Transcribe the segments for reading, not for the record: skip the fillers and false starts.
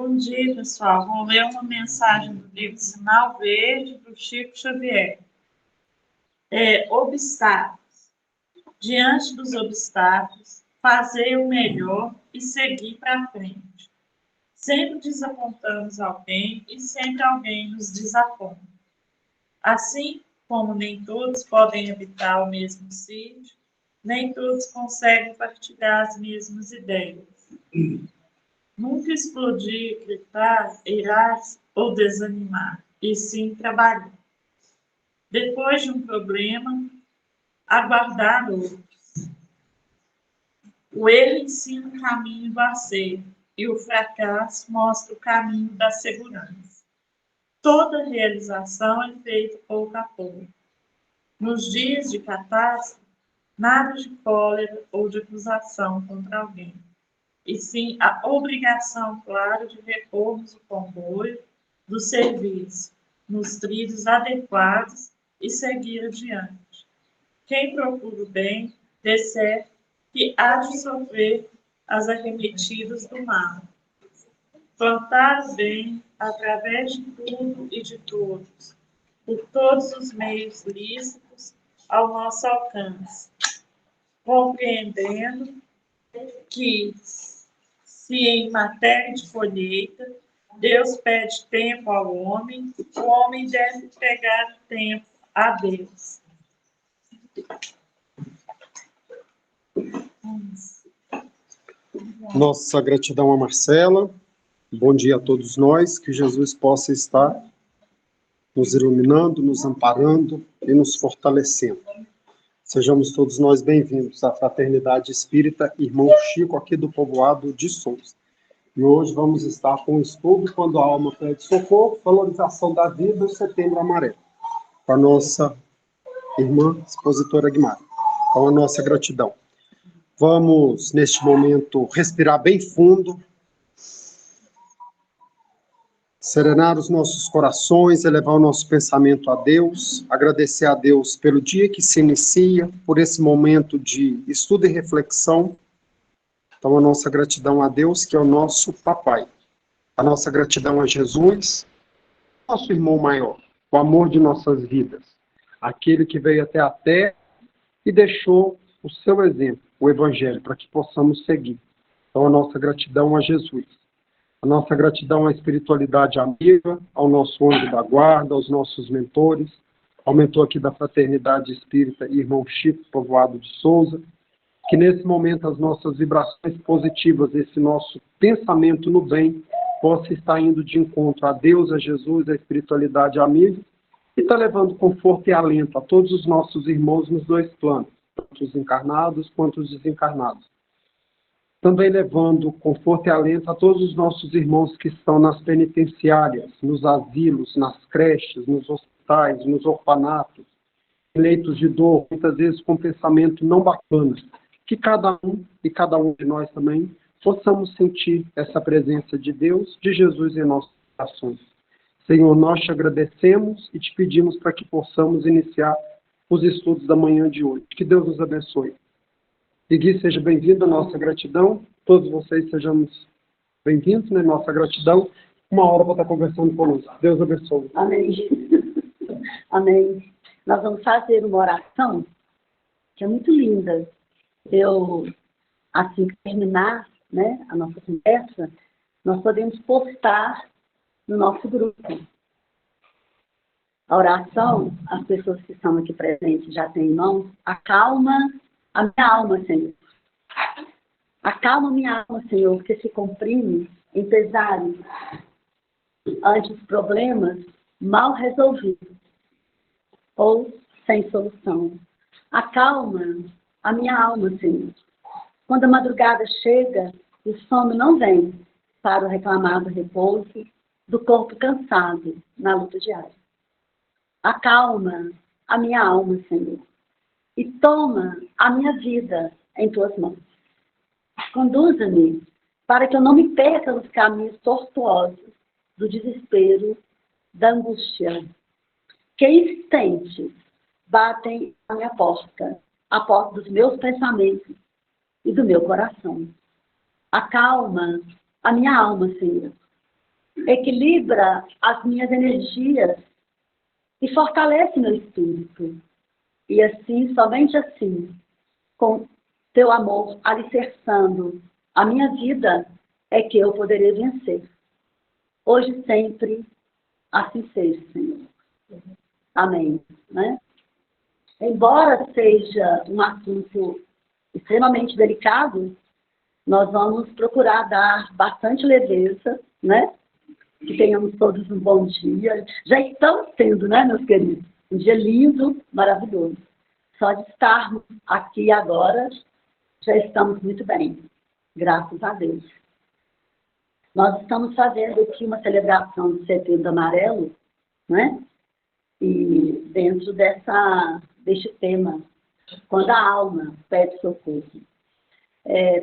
Bom dia, pessoal. Vou ler uma mensagem do livro Sinal Verde, do Chico Xavier. Obstáculos. Diante dos obstáculos, fazer o melhor e seguir para frente. Sempre desapontamos alguém e sempre alguém nos desaponta. Assim como nem todos podem habitar o mesmo sítio, nem todos conseguem partilhar as mesmas ideias. Nunca explodir, gritar, irar ou desanimar, e sim trabalhar. Depois de um problema, aguardar outros. O erro ensina o caminho do acerto e o fracasso mostra o caminho da segurança. Toda realização é feita pouco a pouco. Nos dias de catástrofe, nada de cólera ou de acusação contra alguém, e sim a obrigação clara de repormos o comboio do serviço nos trilhos adequados e seguir adiante. Quem procura o bem, de certo que há de sofrer as arremetidas do mal. Plantar o bem através de tudo e de todos, por todos os meios lícitos ao nosso alcance, compreendendo que, se em matéria de colheita Deus pede tempo ao homem, o homem deve pegar tempo a Deus. Nossa gratidão a Marcela. Bom dia a todos nós. Que Jesus possa estar nos iluminando, nos amparando e nos fortalecendo. Sejamos todos nós bem-vindos à Fraternidade Espírita Irmão Chico, aqui do povoado de Souza. E hoje vamos estar com o estudo Quando a Alma Pede Socorro, Valorização da Vida, o Setembro Amarelo, com a nossa irmã expositora Guimarães. Com a nossa gratidão. Vamos, neste momento, respirar bem fundo, serenar os nossos corações, elevar o nosso pensamento a Deus, agradecer a Deus pelo dia que se inicia, por esse momento de estudo e reflexão. Então, a nossa gratidão a Deus, que é o nosso papai. A nossa gratidão a Jesus, nosso irmão maior, o amor de nossas vidas. Aquele que veio até a terra e deixou o seu exemplo, o Evangelho, para que possamos seguir. Então, a nossa gratidão a Jesus. A nossa gratidão à espiritualidade amiga, ao nosso anjo da guarda, aos nossos mentores, ao mentor aqui da Fraternidade Espírita, Irmão Chico, povoado de Souza, que nesse momento as nossas vibrações positivas, esse nosso pensamento no bem, possa estar indo de encontro a Deus, a Jesus, a espiritualidade amiga, e está levando conforto e alento a todos os nossos irmãos nos dois planos, tanto os encarnados quanto os desencarnados. Também levando conforto e alento a todos os nossos irmãos que estão nas penitenciárias, nos asilos, nas creches, nos hospitais, nos orfanatos, em leitos de dor, muitas vezes com pensamento não bacana, que cada um e cada um de nós também possamos sentir essa presença de Deus, de Jesus em nossos corações. Senhor, nós te agradecemos e te pedimos para que possamos iniciar os estudos da manhã de hoje. Que Deus nos abençoe. E Gui, seja bem-vindo à nossa gratidão. Todos vocês sejamos bem-vindos, né? Nossa gratidão. Uma hora para estar conversando conosco. Deus abençoe. Amém. Amém. Nós vamos fazer uma oração que é muito linda. Eu, assim que terminar, né, a nossa conversa, nós podemos postar no nosso grupo. A oração, as pessoas que estão aqui presentes já têm em mãos, acalma a minha alma, Senhor. Acalma minha alma, Senhor, que se comprime em pesares ante os problemas mal resolvidos ou sem solução. Acalma a minha alma, Senhor. Quando a madrugada chega, o sono não vem para o reclamado repouso do corpo cansado na luta diária. Acalma a minha alma, Senhor, e toma a minha vida em tuas mãos. Conduza-me para que eu não me perca nos caminhos tortuosos do desespero, da angústia. Que insistentes batem a minha porta, a porta dos meus pensamentos e do meu coração. Acalma a minha alma, Senhor, equilibra as minhas energias e fortalece meu espírito. E assim, somente assim, com teu amor alicerçando a minha vida, é que eu poderei vencer. Hoje e sempre, assim seja, Senhor. Amém. Né? Embora seja um assunto extremamente delicado, nós vamos procurar dar bastante leveza, né? Que tenhamos todos um bom dia. Já estamos tendo, né, meus queridos? Um dia lindo, maravilhoso. Só de estarmos aqui agora, já estamos muito bem. Graças a Deus. Nós estamos fazendo aqui uma celebração do Setembro Amarelo, né? E dentro deste tema, quando a alma pede socorro.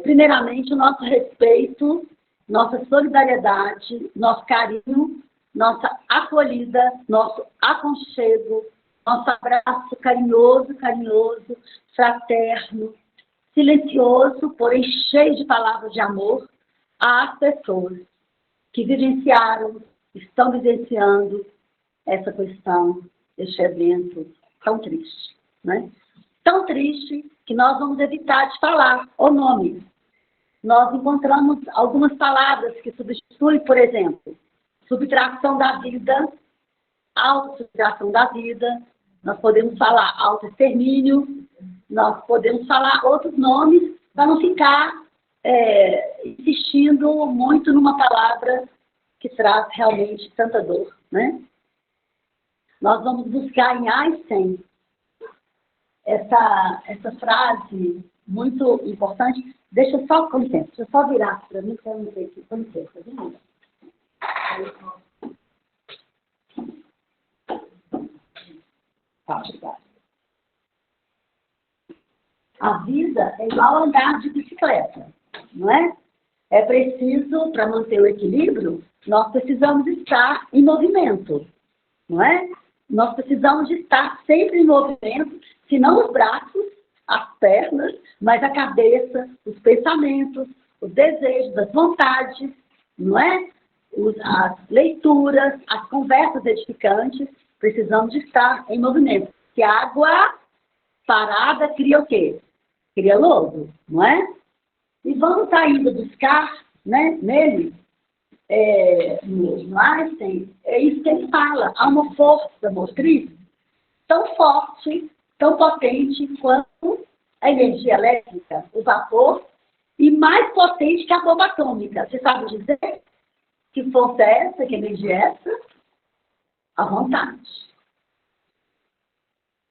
Primeiramente, o nosso respeito, nossa solidariedade, nosso carinho, nossa acolhida, nosso aconchego, nosso abraço carinhoso, fraterno, silencioso, porém cheio de palavras de amor às pessoas que vivenciaram, estão vivenciando essa questão, este evento tão triste, né? Tão triste que nós vamos evitar de falar o nome. Nós encontramos algumas palavras que substituem, por exemplo, subtração da vida, autossubtração da vida, nós podemos falar autoextermínio, nós podemos falar outros nomes para não ficar insistindo muito numa palavra que traz realmente tanta dor, né? Nós vamos buscar em Einstein essa frase muito importante. Deixa eu só, com licença, deixa eu só virar para mim, para eu não ver aqui. Com licença, viu? Tá, obrigada. A vida é igual a andar de bicicleta, não é? É preciso, para manter o equilíbrio, nós precisamos estar em movimento, não é? Nós precisamos de estar sempre em movimento, se não os braços, as pernas, mas a cabeça, os pensamentos, os desejos, as vontades, não é? As leituras, as conversas edificantes, precisamos de estar em movimento. Porque a água parada cria o quê? Cria lodo, não é? E vamos estar indo buscar, né, nele, no Einstein, é isso que ele fala. Há uma força motriz tão forte, tão potente quanto a energia elétrica, o vapor, e mais potente que a bomba atômica. Você sabe dizer que força é essa, que energia é essa? A vontade.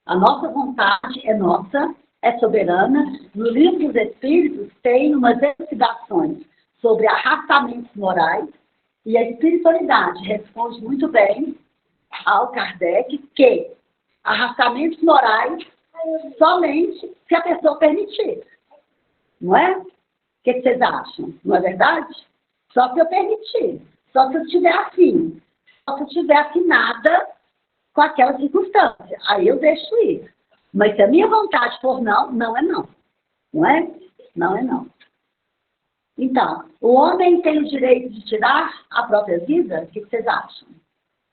A nossa vontade é nossa, é soberana. No livro dos Espíritos tem umas elucidações sobre arrastamentos morais, e a espiritualidade responde muito bem ao Kardec que arrastamentos morais somente se a pessoa permitir. Não é? O que vocês acham? Não é verdade? Só se eu permitir. Só se eu estiver afim. Só se eu estiver afinada com aquela circunstância. Aí eu deixo ir. Mas se a minha vontade for não, não é não. Não é? Não é não. Então, o homem tem o direito de tirar a própria vida? O que vocês acham?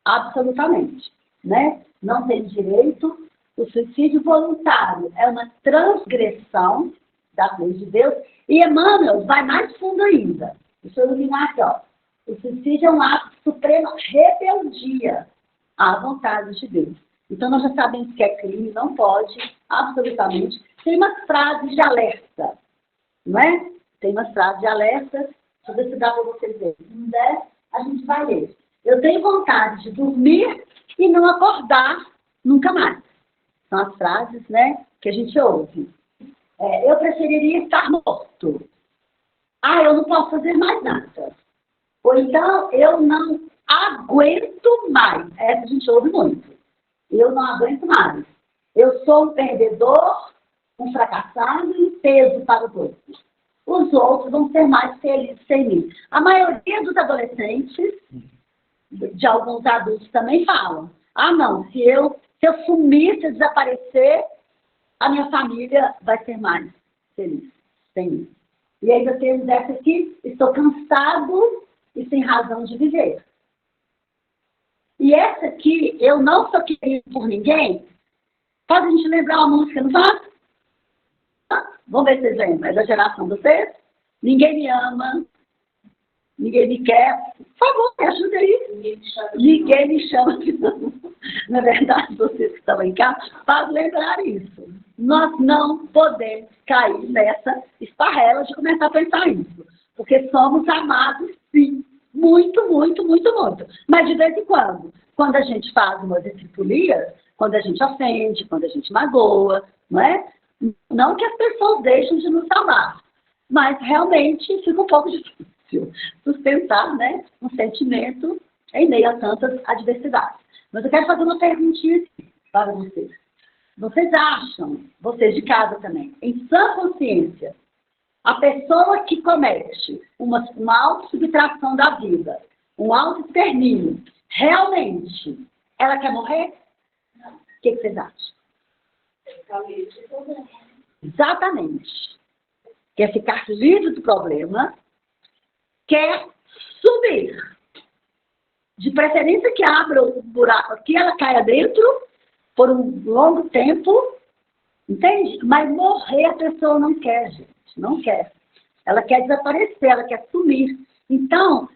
Absolutamente. Né? Não tem direito. O suicídio voluntário é uma transgressão das leis de Deus. E Emmanuel vai mais fundo ainda. Deixa eu iluminar aqui, ó. O suicídio é um ato de suprema rebeldia à vontade de Deus. Então, nós já sabemos que é crime, não pode, absolutamente. Tem umas frases de alerta, não é? Tem umas frases de alerta, deixa eu ver se dá para vocês verem. Se não der, a gente vai ler. Eu tenho vontade de dormir e não acordar nunca mais. São as frases, né, que a gente ouve. Eu preferiria estar morto. Eu não posso fazer mais nada. Ou então, eu não aguento mais. Essa a gente ouve muito. Eu não aguento mais. Eu sou um perdedor, um fracassado e um peso para os outros. Os outros vão ser mais felizes sem mim. A maioria dos adolescentes, de alguns adultos também falam. Não, se eu sumir, se eu desaparecer, a minha família vai ser mais feliz sem mim. E ainda temos essa aqui, estou cansado e sem razão de viver. E essa aqui, eu não sou querido por ninguém, faz a gente lembrar uma música, não faz? Vamos ver se vocês lembram. É da geração de vocês? Ninguém me ama, ninguém me quer. Por favor, me ajuda aí. Ninguém me chama de não. Na verdade, vocês que estão em casa, faz lembrar isso. Nós não podemos cair nessa esparrela de começar a pensar isso. Porque somos amados, sim. Muito, muito, muito, muito. Mas de vez em quando a gente faz umas estripulias, quando a gente ofende, quando a gente magoa, não é? Não que as pessoas deixem de nos amar, mas realmente fica um pouco difícil sustentar, né, um sentimento em meio a tantas adversidades. Mas eu quero fazer uma perguntinha aqui para vocês. Vocês acham, vocês de casa também, em sã consciência, a pessoa que comete uma autossubtração da vida, um autoextermínio, realmente, ela quer morrer? O que vocês acham? Exatamente. Quer ficar livre do problema, quer subir. De preferência que abra o buraco aqui, ela caia dentro por um longo tempo, entende? Mas morrer a pessoa não quer, gente. Não quer. Ela quer desaparecer, ela quer sumir. Então,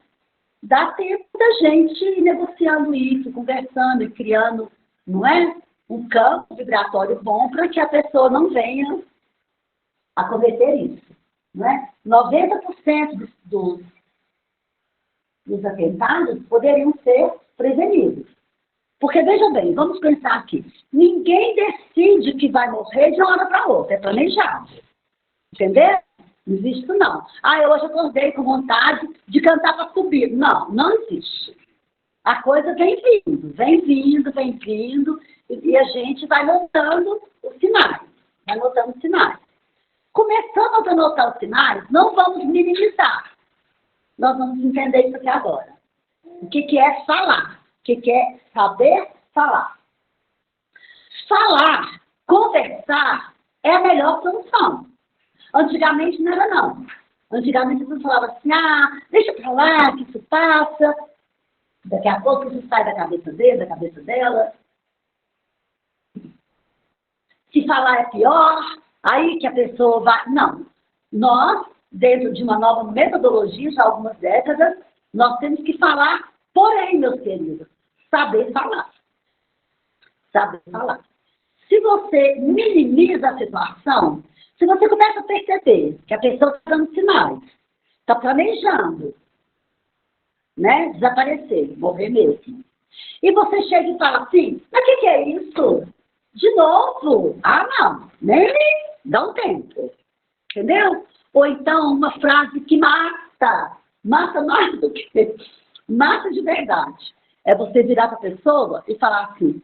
dá tempo da gente ir negociando isso, conversando e criando, não é? Um campo vibratório bom para que a pessoa não venha a cometer isso. Não é? 90% dos atentados poderiam ser prevenidos. Porque, veja bem, vamos pensar aqui. Ninguém decide que vai morrer de uma hora para outra. É planejado. Entendeu? Não existe isso, não. Eu hoje acordei com vontade de cantar para subir. Não, não existe. A coisa vem vindo, vem vindo, vem vindo, e a gente vai notando os sinais. Vai notando os sinais. Começando a notar os sinais, não vamos minimizar. Nós vamos entender isso aqui agora. O que é falar? O que é saber falar? Falar, conversar, é a melhor solução. Antigamente não era, não. Antigamente você falava assim, deixa pra lá, que isso passa. Daqui a pouco isso sai da cabeça dele, da cabeça dela. Se falar é pior, aí que a pessoa vai... Não. Nós, dentro de uma nova metodologia, já há algumas décadas, nós temos que falar, porém, meus queridos, saber falar. Saber falar. Se você minimiza a situação, se você começa a perceber que a pessoa está dando sinais, está planejando, né, desaparecer, morrer mesmo, e você chega e fala assim, mas o que é isso? De novo? Não, nem dá um tempo, entendeu? Ou então uma frase que mata mais do que, mata de verdade. É você virar para a pessoa e falar assim,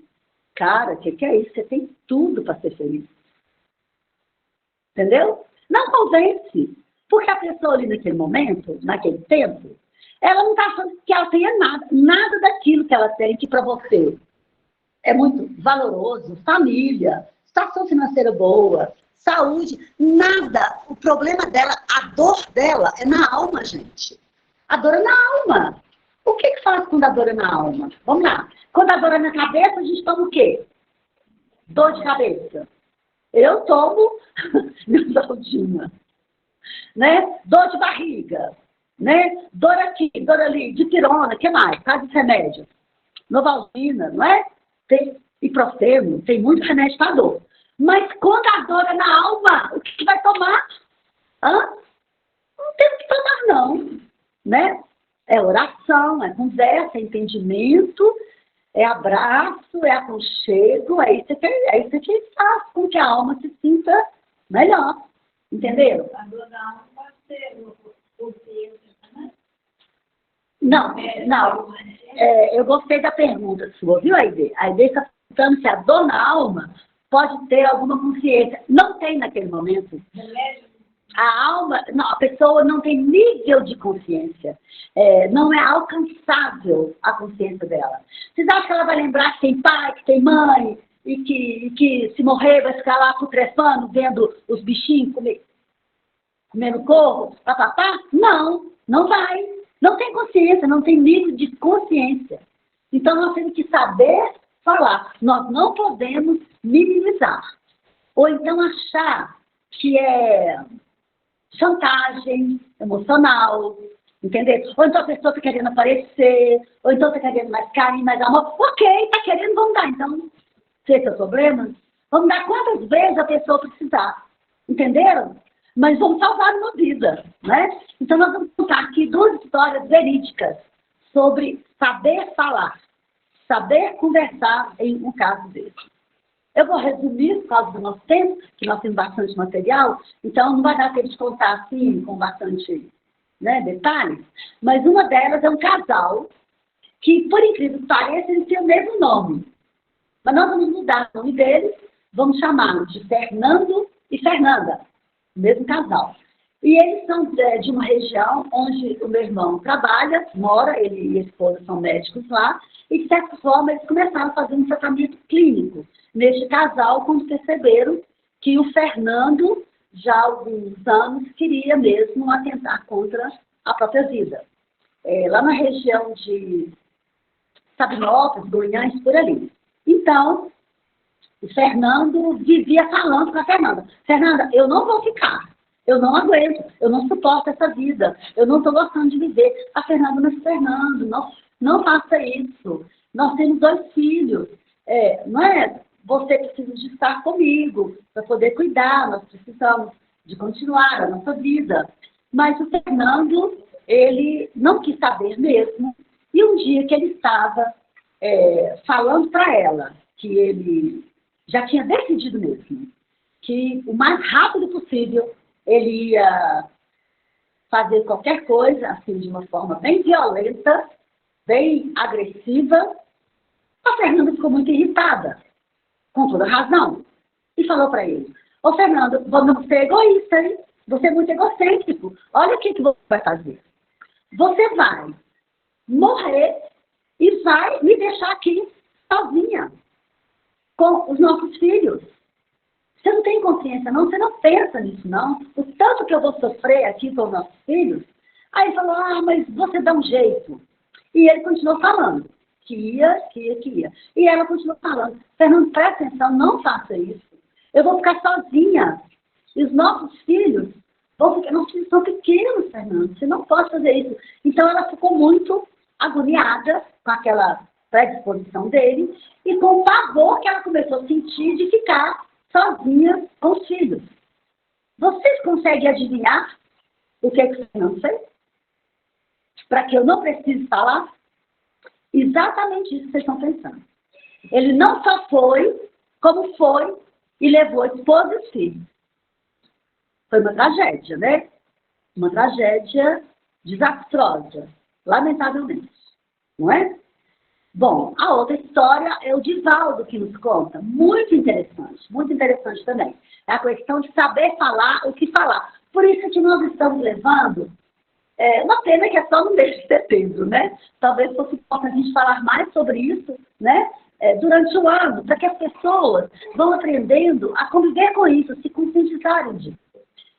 cara, o que é isso? Você tem tudo para ser feliz. Entendeu? Não convence. Porque a pessoa ali naquele momento, naquele tempo, ela não está achando que ela tenha nada daquilo que ela tem, que para você é muito valoroso, família, situação financeira boa, saúde, nada. O problema dela, a dor dela é na alma, gente. A dor é na alma. O que faz quando a dor é na alma? Vamos lá. Quando a dor é na cabeça, a gente toma o quê? Dor de cabeça. Eu tomo Neosaldina, né? Dor de barriga, né? Dor aqui, dor ali, dipirona, o que mais? Quais remédios? Novalgina, não é? Tem ibuprofeno, tem muito remédio para dor. Mas quando a dor é na alma, o que vai tomar? Não tem o que tomar, não, né? É oração, é conversa, é entendimento, é abraço, é aconchego, é isso que faz com que a alma se sinta melhor. Entenderam? A dor da alma pode ser o peso, né? Não. Eu gostei da pergunta sua, viu, Aide? A Aide está perguntando se a dor na alma pode ter alguma consciência. Não tem naquele momento. A alma, não, a pessoa não tem nível de consciência. Não é alcançável a consciência dela. Vocês acham que ela vai lembrar que tem pai, que tem mãe, e que se morrer vai ficar lá putrefando, vendo os bichinhos comendo corro, papapá? Não vai. Não tem consciência, não tem nível de consciência. Então, nós temos que saber falar. Nós não podemos minimizar. Ou então achar que é chantagem emocional, entendeu? Ou então a pessoa está querendo aparecer, ou então está querendo mais carinho, mais amor. Ok, está querendo, vamos dar. Então, se esse é o problema, vamos dar quantas vezes a pessoa precisar. Entenderam? Mas vamos salvar uma vida, né? Então, nós vamos contar aqui 2 histórias verídicas sobre saber falar, saber conversar em um caso desse. Eu vou resumir, por causa do nosso tempo, que nós temos bastante material, então não vai dar tempo de contar assim, com bastante, né, detalhes, mas uma delas é um casal que, por incrível que pareça, eles têm o mesmo nome. Mas nós vamos mudar o nome deles, vamos chamá-los de Fernando e Fernanda, o mesmo casal. E eles são de uma região onde o meu irmão trabalha, mora, ele e a esposa são médicos lá, e de certa forma eles começaram a fazer um tratamento clínico neste casal quando perceberam que o Fernando, já há alguns anos, queria mesmo atentar contra a própria vida. Lá na região de Sabinópolis, Goiânia, por ali. Então, o Fernando vivia falando com a Fernanda. Fernanda, eu não vou ficar. Eu não aguento, eu não suporto essa vida, eu não estou gostando de viver. A Fernanda, mas Fernando, não faça isso. Nós temos 2 filhos, não é? Você precisa de estar comigo para poder cuidar, nós precisamos de continuar a nossa vida. Mas o Fernando, ele não quis saber mesmo. E um dia que ele estava falando para ela que ele já tinha decidido mesmo que o mais rápido possível ele ia fazer qualquer coisa, assim, de uma forma bem violenta, bem agressiva. A Fernanda ficou muito irritada, com toda razão, e falou para ele: ô Fernando, você é egoísta, hein? Você é muito egocêntrico. Olha o que você vai fazer. Você vai morrer e vai me deixar aqui sozinha, com os nossos filhos. Você não tem consciência, não? Você não pensa nisso, não? O tanto que eu vou sofrer aqui com os nossos filhos. Aí ele falou: mas você dá um jeito. E ele continuou falando. Que ia. E ela continuou falando: Fernando, presta atenção, não faça isso. Eu vou ficar sozinha. E os nossos filhos vão ficar... Nossos filhos são pequenos, Fernando. Você não pode fazer isso. Então ela ficou muito agoniada com aquela predisposição dele e com o pavor que ela começou a sentir de ficar sozinha com os filhos. Vocês conseguem adivinhar o que é que o Fernando fez? Para que eu não precise falar? Exatamente isso que vocês estão pensando. Ele não só foi, como foi e levou a esposa e os filhos. Foi uma tragédia, né? Uma tragédia desastrosa, lamentavelmente. Não é? Bom, a outra história é o Divaldo que nos conta. Muito interessante também. É a questão de saber falar o que falar. Por isso que nós estamos levando, uma pena que é só no mês de setembro, né? Talvez fosse importante a gente falar mais sobre isso, né? Durante o ano, para que as pessoas vão aprendendo a conviver com isso, se conscientizarem disso.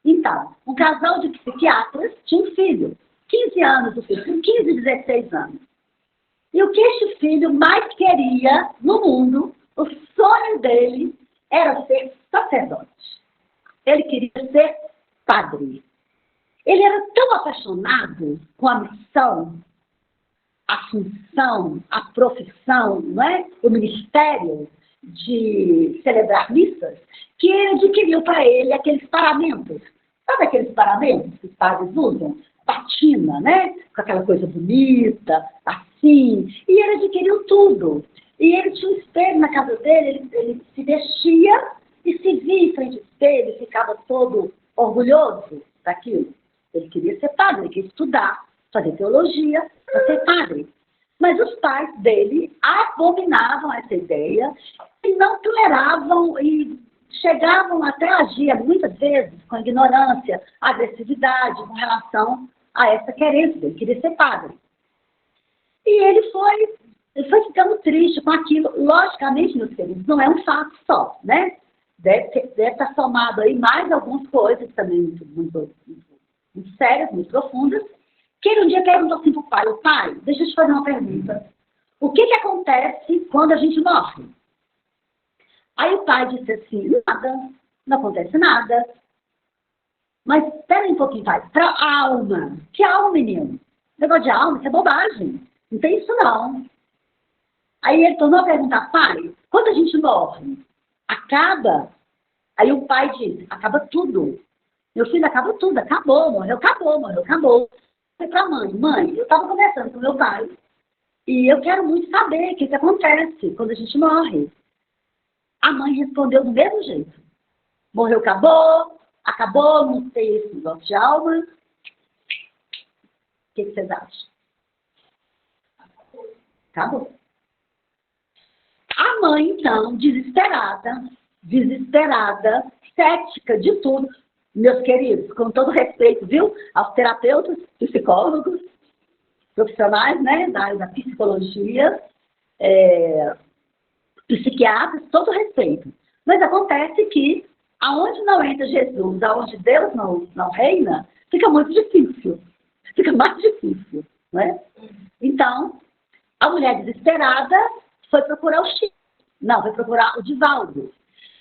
Então, um casal de psiquiatras tinha um filho, 15 anos o filho, com 15 e 16 anos. E o que este filho mais queria no mundo, o sonho dele, era ser sacerdote. Ele queria ser padre. Ele era tão apaixonado com a missão, a função, a profissão, não é? O ministério de celebrar missas, que ele adquiriu para ele aqueles paramentos. Sabe aqueles paramentos que os padres usam? Patina, né? Com aquela coisa bonita, assim. E ele adquiriu tudo. E ele tinha um espelho na casa dele, ele se vestia e se via em frente ao espelho, ficava todo orgulhoso daquilo. Ele queria ser padre, ele queria estudar, fazer teologia, para ser padre. Mas os pais dele abominavam essa ideia e não toleravam e chegavam até a agir, muitas vezes, com ignorância, agressividade, com relação a essa querência dele, queria ser padre. E ele foi ficando triste com aquilo. Logicamente, meus queridos, não é um fato só, né? Deve estar somado aí mais algumas coisas também muito sérias, muito profundas, que ele um dia perguntou assim para o pai: pai, deixa eu te fazer uma pergunta. O que acontece quando a gente morre? Aí o pai disse assim, nada, não acontece nada. Mas espera um pouquinho, pai, para a alma. Que alma, menino? Negócio de alma, isso é bobagem. Não tem isso não. Aí ele tornou a perguntar, pai, quando a gente morre, acaba? Aí o pai disse, acaba tudo. Meu filho, acaba tudo, acabou, morreu, acabou, morreu, acabou. Foi para a mãe, mãe, eu estava conversando com meu pai e eu quero muito saber o que acontece quando a gente morre. A mãe respondeu do mesmo jeito. Morreu, acabou, acabou, não tem esse negócio de alma. O que vocês acham? Acabou. A mãe, então, desesperada, cética de tudo. Meus queridos, com todo respeito, viu, aos terapeutas, psicólogos, profissionais, né, da área da psicologia, psiquiatras, todo respeito. Mas acontece que, aonde não entra Jesus, aonde Deus não reina, fica muito difícil. Fica mais difícil, né? Então, a mulher desesperada foi procurar o Chico. Não, foi procurar o Divaldo.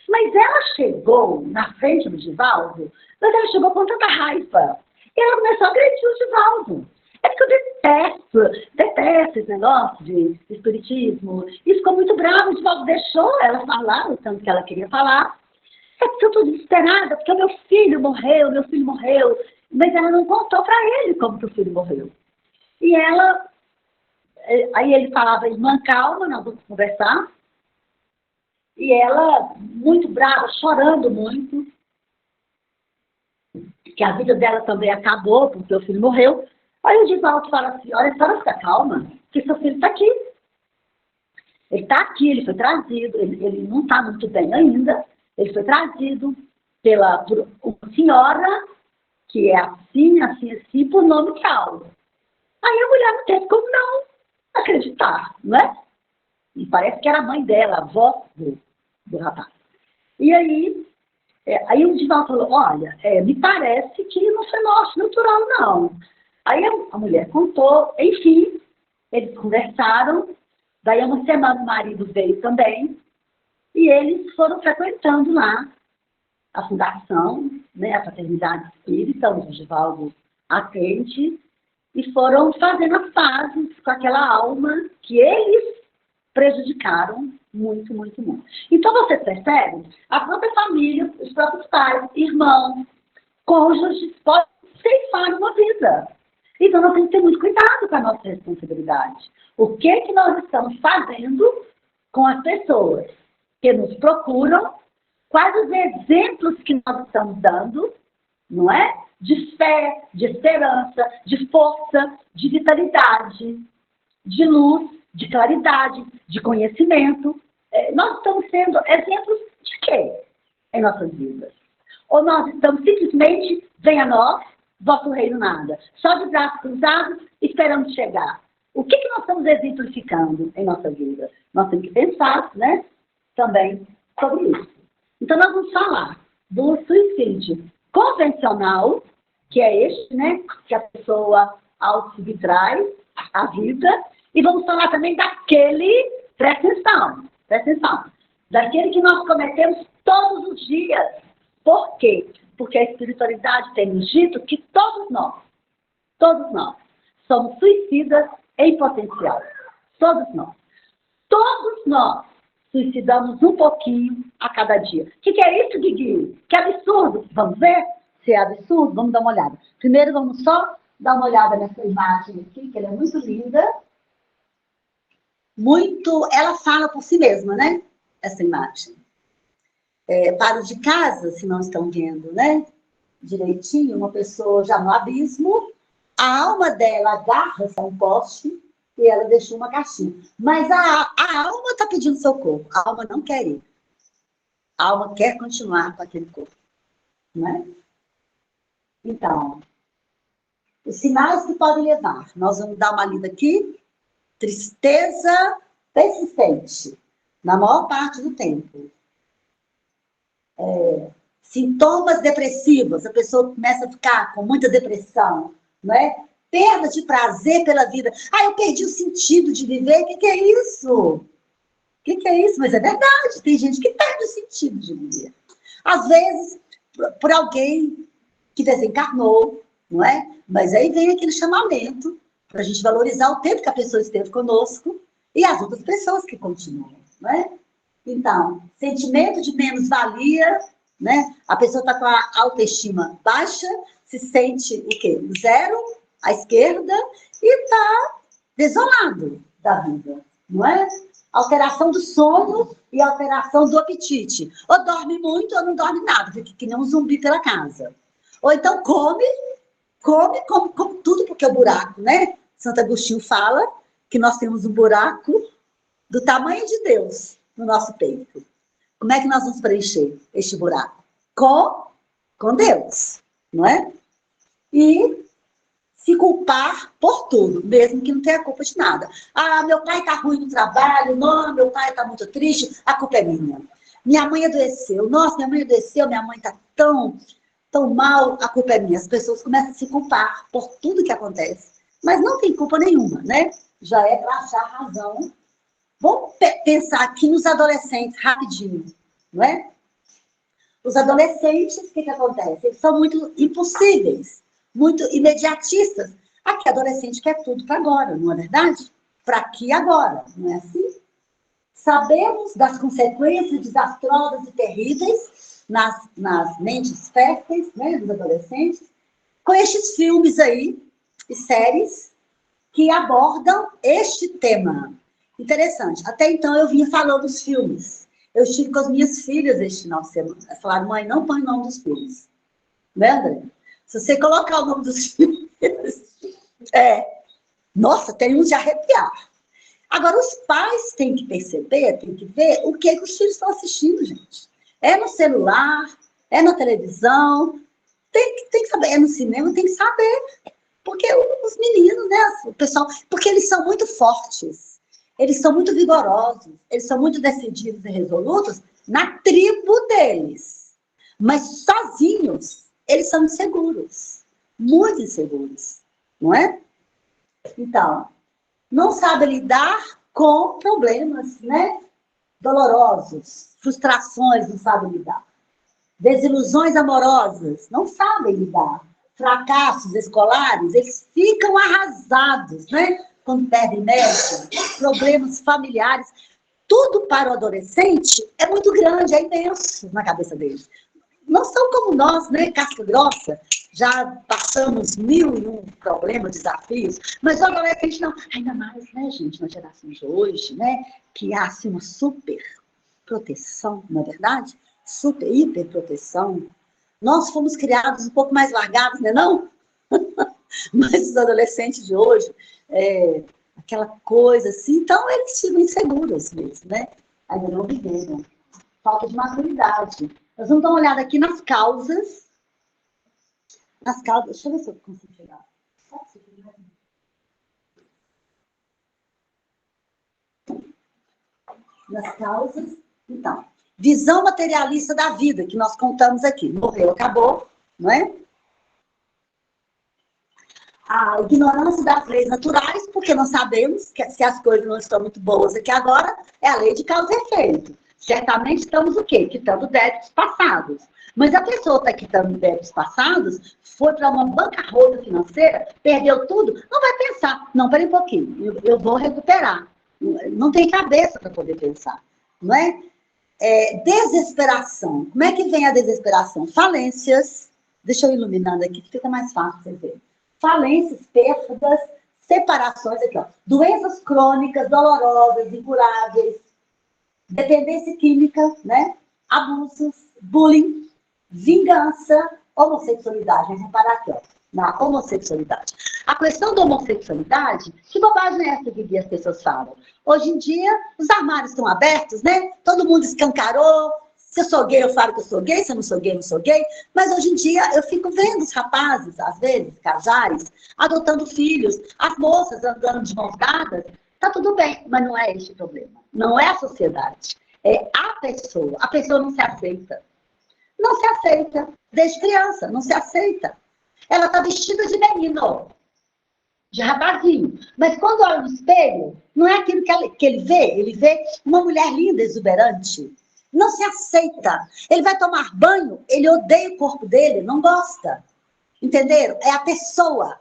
Mas ela chegou na frente do Divaldo, mas ela chegou com tanta raiva. E ela começou a agredir o Divaldo. É porque eu detesto esse negócio de espiritismo. E ficou muito bravo, o Divaldo deixou ela falar o tanto que ela queria falar. É porque eu estou desesperada, porque o meu filho morreu. Mas ela não contou para ele como que o filho morreu. E ela, aí ele falava, irmã, calma, nós vamos conversar. E ela, muito brava, chorando muito, que a vida dela também acabou, porque o filho morreu. Aí o Divaldo fala assim, olha, a senhora fica calma, que seu filho está aqui. Ele está aqui, ele foi trazido, ele não está muito bem ainda, ele foi trazido por uma senhora, que é assim, por nome tal. Aí a mulher não teve como não acreditar, não é? E parece que era a mãe dela, a avó do rapaz. E aí o Divaldo falou, olha, me parece que não foi morte natural, não. Aí a mulher contou, enfim, eles conversaram, daí uma semana o marido veio também, e eles foram frequentando lá a fundação, né, a Fraternidade Espírita, onde o Divaldo atende, e foram fazendo as pazes com aquela alma que eles prejudicaram muito, muito, muito. Então, você percebe? A própria família, os próprios pais, irmãos, cônjuges, podem ceifar uma vida. Então, nós temos que ter muito cuidado com a nossa responsabilidade. O que nós estamos fazendo com as pessoas que nos procuram? Quais os exemplos que nós estamos dando, não é? De fé, de esperança, de força, de vitalidade, de luz, de claridade, de conhecimento. Nós estamos sendo exemplos de quê em nossas vidas? Ou nós estamos simplesmente, venha a nós, vosso reino nada, só de braços cruzados, esperando chegar. O que nós estamos exemplificando em nossa vida? Nós temos que pensar, né, também sobre isso. Então, nós vamos falar do suicídio convencional, que é este, né, que a pessoa auto-subtrai a vida, e vamos falar também daquele, presta atenção, daquele que nós cometemos todos os dias. Por quê? Porque a espiritualidade tem nos dito que todos nós, somos suicidas em potencial. Todos nós suicidamos um pouquinho a cada dia. O que é isso, Guigui? Que absurdo! Vamos ver se é absurdo? Vamos dar uma olhada. Primeiro, vamos só dar uma olhada nessa imagem aqui, que ela é muito linda. Ela fala por si mesma, né? Essa imagem. Para o de casa, se não estão vendo, né? Direitinho, uma pessoa já no abismo, a alma dela agarra-se a um poste e ela deixou uma caixinha. Mas a alma está pedindo socorro. A alma não quer ir. A alma quer continuar com aquele corpo. Né? Então, os sinais que podem levar. Nós vamos dar uma lida aqui. Tristeza persistente, na maior parte do tempo. Sintomas depressivos. A pessoa começa a ficar com muita depressão. Não é? perda de prazer pela vida. Ah, eu perdi o sentido de viver. O que é isso? O que é isso? Mas é verdade, tem gente que perde o sentido de viver. Às vezes, por alguém que desencarnou, não é? Mas aí vem aquele chamamento para a gente valorizar o tempo que a pessoa esteve conosco e as outras pessoas que continuam, não é? Então, sentimento de menos-valia, né? A pessoa está com a autoestima baixa, se sente o quê? Zero à esquerda e está desolado da vida, não é? Alteração do sono e alteração do apetite. Ou dorme muito ou não dorme nada, fica que nem um zumbi pela casa. Ou então come tudo, porque é o buraco, né? Santo Agostinho fala que nós temos um buraco do tamanho de Deus no nosso peito. Como é que nós vamos preencher este buraco? Com Deus, não é? E se culpar por tudo, mesmo que não tenha culpa de nada. Ah, meu pai está ruim no trabalho, não, meu pai está muito triste, a culpa é minha. Minha mãe adoeceu, nossa, minha mãe adoeceu, minha mãe está tão mal, a culpa é minha. As pessoas começam a se culpar por tudo que acontece. Mas não tem culpa nenhuma, né? Já é para achar razão. Vamos pensar aqui nos adolescentes, rapidinho, não é? Os adolescentes, o que acontece? Eles são muito impossíveis, muito imediatistas. Aqui, adolescente quer tudo para agora, não é verdade? Para aqui e agora, não é assim? Sabemos das consequências desastrosas e terríveis nas mentes férteis, né, dos adolescentes, com estes filmes aí e séries que abordam este tema. Interessante. Até então eu vinha falando dos filmes. Eu estive com as minhas filhas este final de semana. Elas falaram, mãe, não põe o nome dos filmes. Né, André? Se você colocar o nome dos filmes, nossa, tem uns de arrepiar. Agora, os pais têm que perceber, têm que ver o que os filhos estão assistindo, gente. É no celular, é na televisão, tem que saber. É no cinema, tem que saber. Porque os meninos, né, o pessoal, porque eles são muito fortes, eles são muito vigorosos, eles são muito decididos e resolutos na tribo deles. Mas sozinhos, eles são inseguros, muito inseguros, não é? Então, não sabe lidar com problemas, né? Dolorosos, frustrações, não sabe lidar. Desilusões amorosas, não sabem lidar. Fracassos escolares, eles ficam arrasados, né? Quando perdem médico, problemas familiares. Tudo para o adolescente é muito grande, é imenso na cabeça deles. Não são como nós, né? Casca grossa. Já passamos 1001 problemas, desafios, mas o adolescente não. Ainda mais, né, gente, na geração de hoje, né? Que há assim, uma super proteção, não é verdade? Super, hiper proteção. Nós fomos criados um pouco mais largados, né, não? Mas os adolescentes de hoje, aquela coisa assim, então eles ficam inseguros mesmo, né? Ainda não viveram. Falta de maturidade. Nós vamos dar uma olhada aqui nas causas. Nas causas, deixa eu ver se eu consigo chegar. Nas causas, então, visão materialista da vida, que nós contamos aqui. Morreu, acabou, não é? A ignorância das leis naturais, porque nós sabemos que se as coisas não estão muito boas aqui agora, é a lei de causa e efeito. Certamente estamos o quê? Quitando débitos passados. Mas a pessoa está quitando débitos passados, foi para uma bancarrota financeira, perdeu tudo, não vai pensar. Não, peraí um pouquinho, eu vou recuperar. Não tem cabeça para poder pensar, não é? Desesperação. Como é que vem a desesperação? Falências. Deixa eu iluminando aqui, que fica mais fácil você ver. Falências, perdas, separações, aqui, ó. Doenças crônicas, dolorosas, incuráveis, dependência química, né? Abusos, bullying, vingança, homossexualidade. Vamos parar aqui, ó, na homossexualidade. A questão da homossexualidade, que bobagem é essa que as pessoas falam? Hoje em dia, os armários estão abertos, né? Todo mundo escancarou. Se eu sou gay, eu falo que eu sou gay. Se eu não sou gay, eu não sou gay. Mas hoje em dia, eu fico vendo os rapazes, às vezes, casais, adotando filhos, as moças andando de mãos dadas. Tá tudo bem, mas não é este o problema. Não é a sociedade. É a pessoa. A pessoa não se aceita. Não se aceita. Desde criança, não se aceita. Ela está vestida de menino. de rapazinho. Mas quando olha no espelho, não é aquilo que ele vê uma mulher linda, exuberante. Não se aceita. Ele vai tomar banho, ele odeia o corpo dele, não gosta. Entenderam? É a pessoa.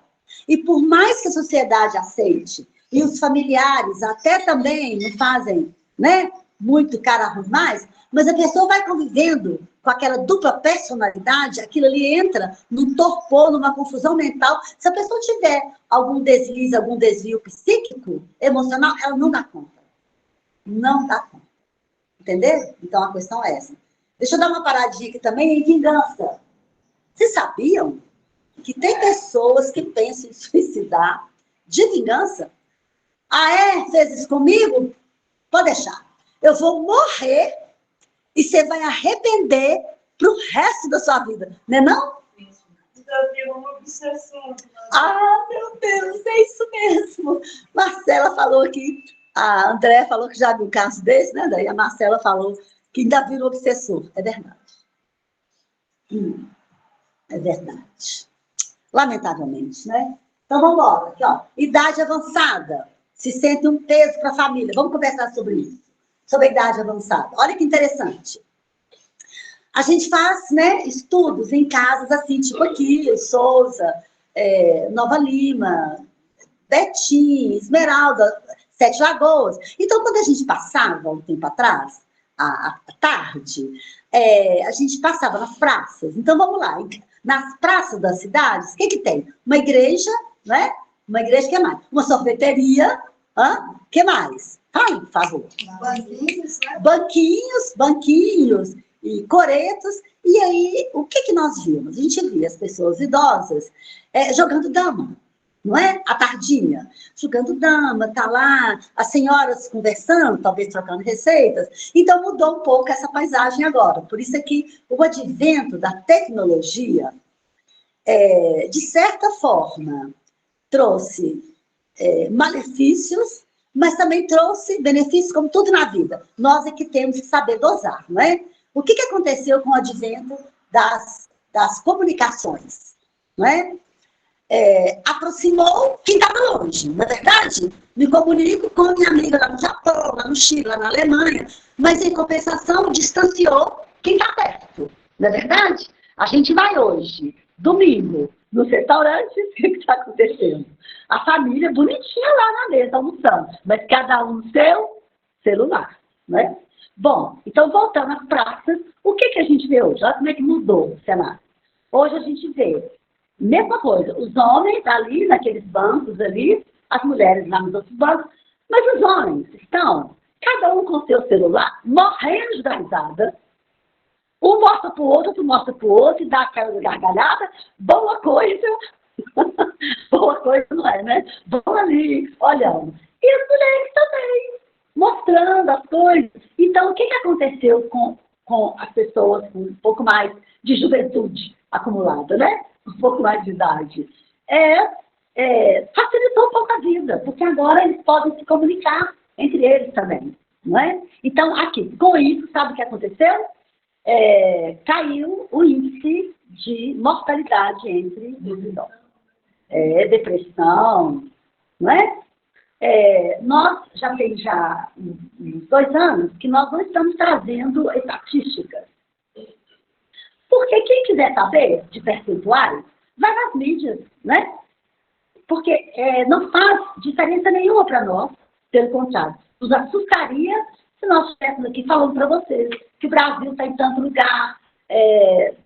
E por mais que a sociedade aceite, e os familiares até também não fazem, né, muito cara ruim mais, mas a pessoa vai convivendo com aquela dupla personalidade, aquilo ali entra num torpor, numa confusão mental. Se a pessoa tiver algum deslize, algum desvio psíquico, emocional, ela não dá conta. Não dá conta. Entendeu? Então a questão é essa. Deixa eu dar uma paradinha aqui também em vingança. Vocês sabiam que tem pessoas que pensam em suicidar de vingança? Ah, é? Fez isso comigo? Pode deixar. Eu vou morrer e você vai arrepender pro resto da sua vida. Não é não? Já virou uma obsessão. Ah, meu Deus, é isso mesmo. Marcela falou aqui, a André falou que já viu um caso desse, né, André? E a Marcela falou que ainda virou obsessor. É verdade. É verdade. Lamentavelmente, né? Então, vamos embora. Aqui, ó. Idade avançada. Se sente um peso para a família. Vamos conversar sobre isso. Sobre a idade avançada. Olha que interessante. A gente faz, né, estudos em casas assim, tipo aqui, Souza, Nova Lima, Betim, Esmeralda, Sete Lagoas. Então, quando a gente passava, um tempo atrás, à tarde, a gente passava nas praças. Então, vamos lá. Nas praças das cidades, o que tem? Uma igreja, né? Uma igreja, o que mais? Uma sorveteria, o que mais? Fale, por favor. Banquinhos, né? Banquinhos e coretos. E aí, o que nós vimos? A gente via as pessoas idosas jogando dama, não é? À tardinha, jogando dama, tá lá, as senhoras conversando, talvez trocando receitas. Então, mudou um pouco essa paisagem agora. Por isso é que o advento da tecnologia, de certa forma, trouxe malefícios, mas também trouxe benefícios, como tudo na vida. Nós é que temos que saber dosar, não é? O que aconteceu com o advento das comunicações, não é? Aproximou quem estava longe, não é verdade? Me comunico com a minha amiga lá no Japão, lá no Chile, lá na Alemanha, mas em compensação distanciou quem está perto, não é verdade? A gente vai hoje, domingo, nos restaurantes, o que está acontecendo? A família bonitinha lá na mesa, almoçando, mas cada um no seu celular, né? Bom, então voltando às praças, o que a gente vê hoje? Olha como é que mudou o cenário. Hoje a gente vê mesma coisa, os homens ali naqueles bancos ali, as mulheres lá nos outros bancos, mas os homens estão, cada um com seu celular, morrendo de dar risada. Um mostra para o outro mostra para o outro, e dá aquela gargalhada, boa coisa. Boa coisa não é, né? Vão ali, olhando. E as mulheres também, mostrando as coisas. Então, o que aconteceu com as pessoas com um pouco mais de juventude acumulada, né? Um pouco mais de idade? Facilitou um pouco a vida, porque agora eles podem se comunicar entre eles também, não é? Então, aqui, com isso, sabe o que aconteceu? Caiu o índice de mortalidade entre os idosos. Depressão, não é? Nós já tem uns 2 anos que nós não estamos trazendo estatísticas. Porque quem quiser saber de percentuais, vai nas mídias, né? Porque não faz diferença nenhuma para nós, pelo contrário. Nos assustaria se nós estivéssemos aqui falando para vocês que o Brasil está em tanto lugar,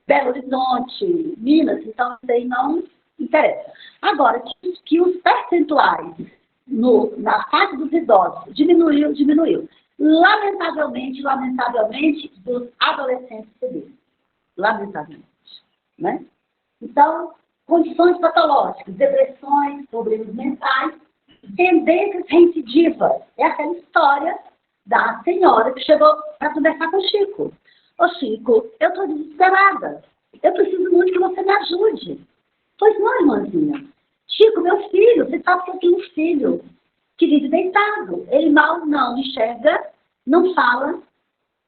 Belo Horizonte, Minas, então isso aí não interessa. Agora, que os percentuais na fase dos idosos diminuiu. Lamentavelmente, dos adolescentes civis. Lamentavelmente, né? Então, condições patológicas, depressões, problemas mentais, tendências reincidivas. É aquela história da senhora que chegou para conversar com o Chico. Ô Chico, eu estou desesperada. Eu preciso muito que você me ajude. Pois não, irmãzinha. Chico, meu filho, você sabe que eu tenho um filho que vive deitado. Ele mal não enxerga, não fala,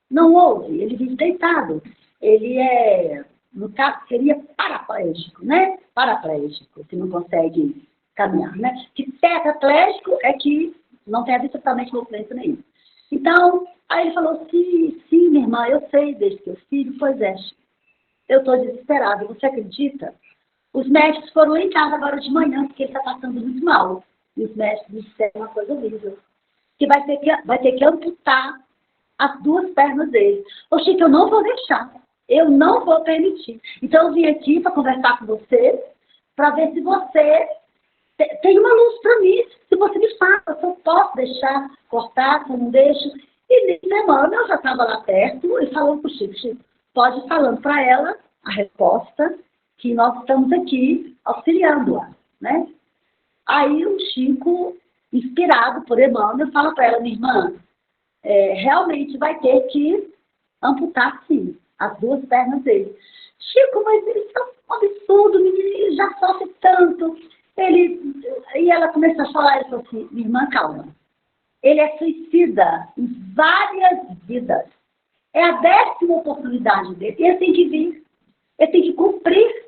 não ouve. Ele vive deitado. Ele no caso, seria paraplégico, né? Paraplégico, que não consegue caminhar, né? Que tetraplégico é que não tem absolutamente movimento nenhum. Então, aí ele falou, sim, minha irmã, eu sei desde que eu filho, pois é, eu estou desesperada, você acredita? Os médicos foram lá em casa agora de manhã, porque ele está passando muito mal. E os médicos disseram uma coisa horrível, que vai ter que amputar as 2 pernas dele. Ô, Chico, eu não vou deixar, eu não vou permitir. Então, eu vim aqui para conversar com você, para ver se você tem uma luz para mim, se você me fala, se eu posso deixar cortar, se eu não deixo. E nessa semana eu já estava lá perto e falando para o Chico, pode ir falando para ela a resposta, que nós estamos aqui auxiliando-a, né? Aí o Chico, inspirado por Emmanuel, fala para ela, minha irmã, realmente vai ter que amputar, sim, as 2 pernas dele. Chico, mas isso é um absurdo, ele já sofre tanto. E ela começou a falar, ele falou assim, minha irmã, calma. Ele é suicida em várias vidas. É a 10ª oportunidade dele. E ele tem que vir. Ele tem que cumprir,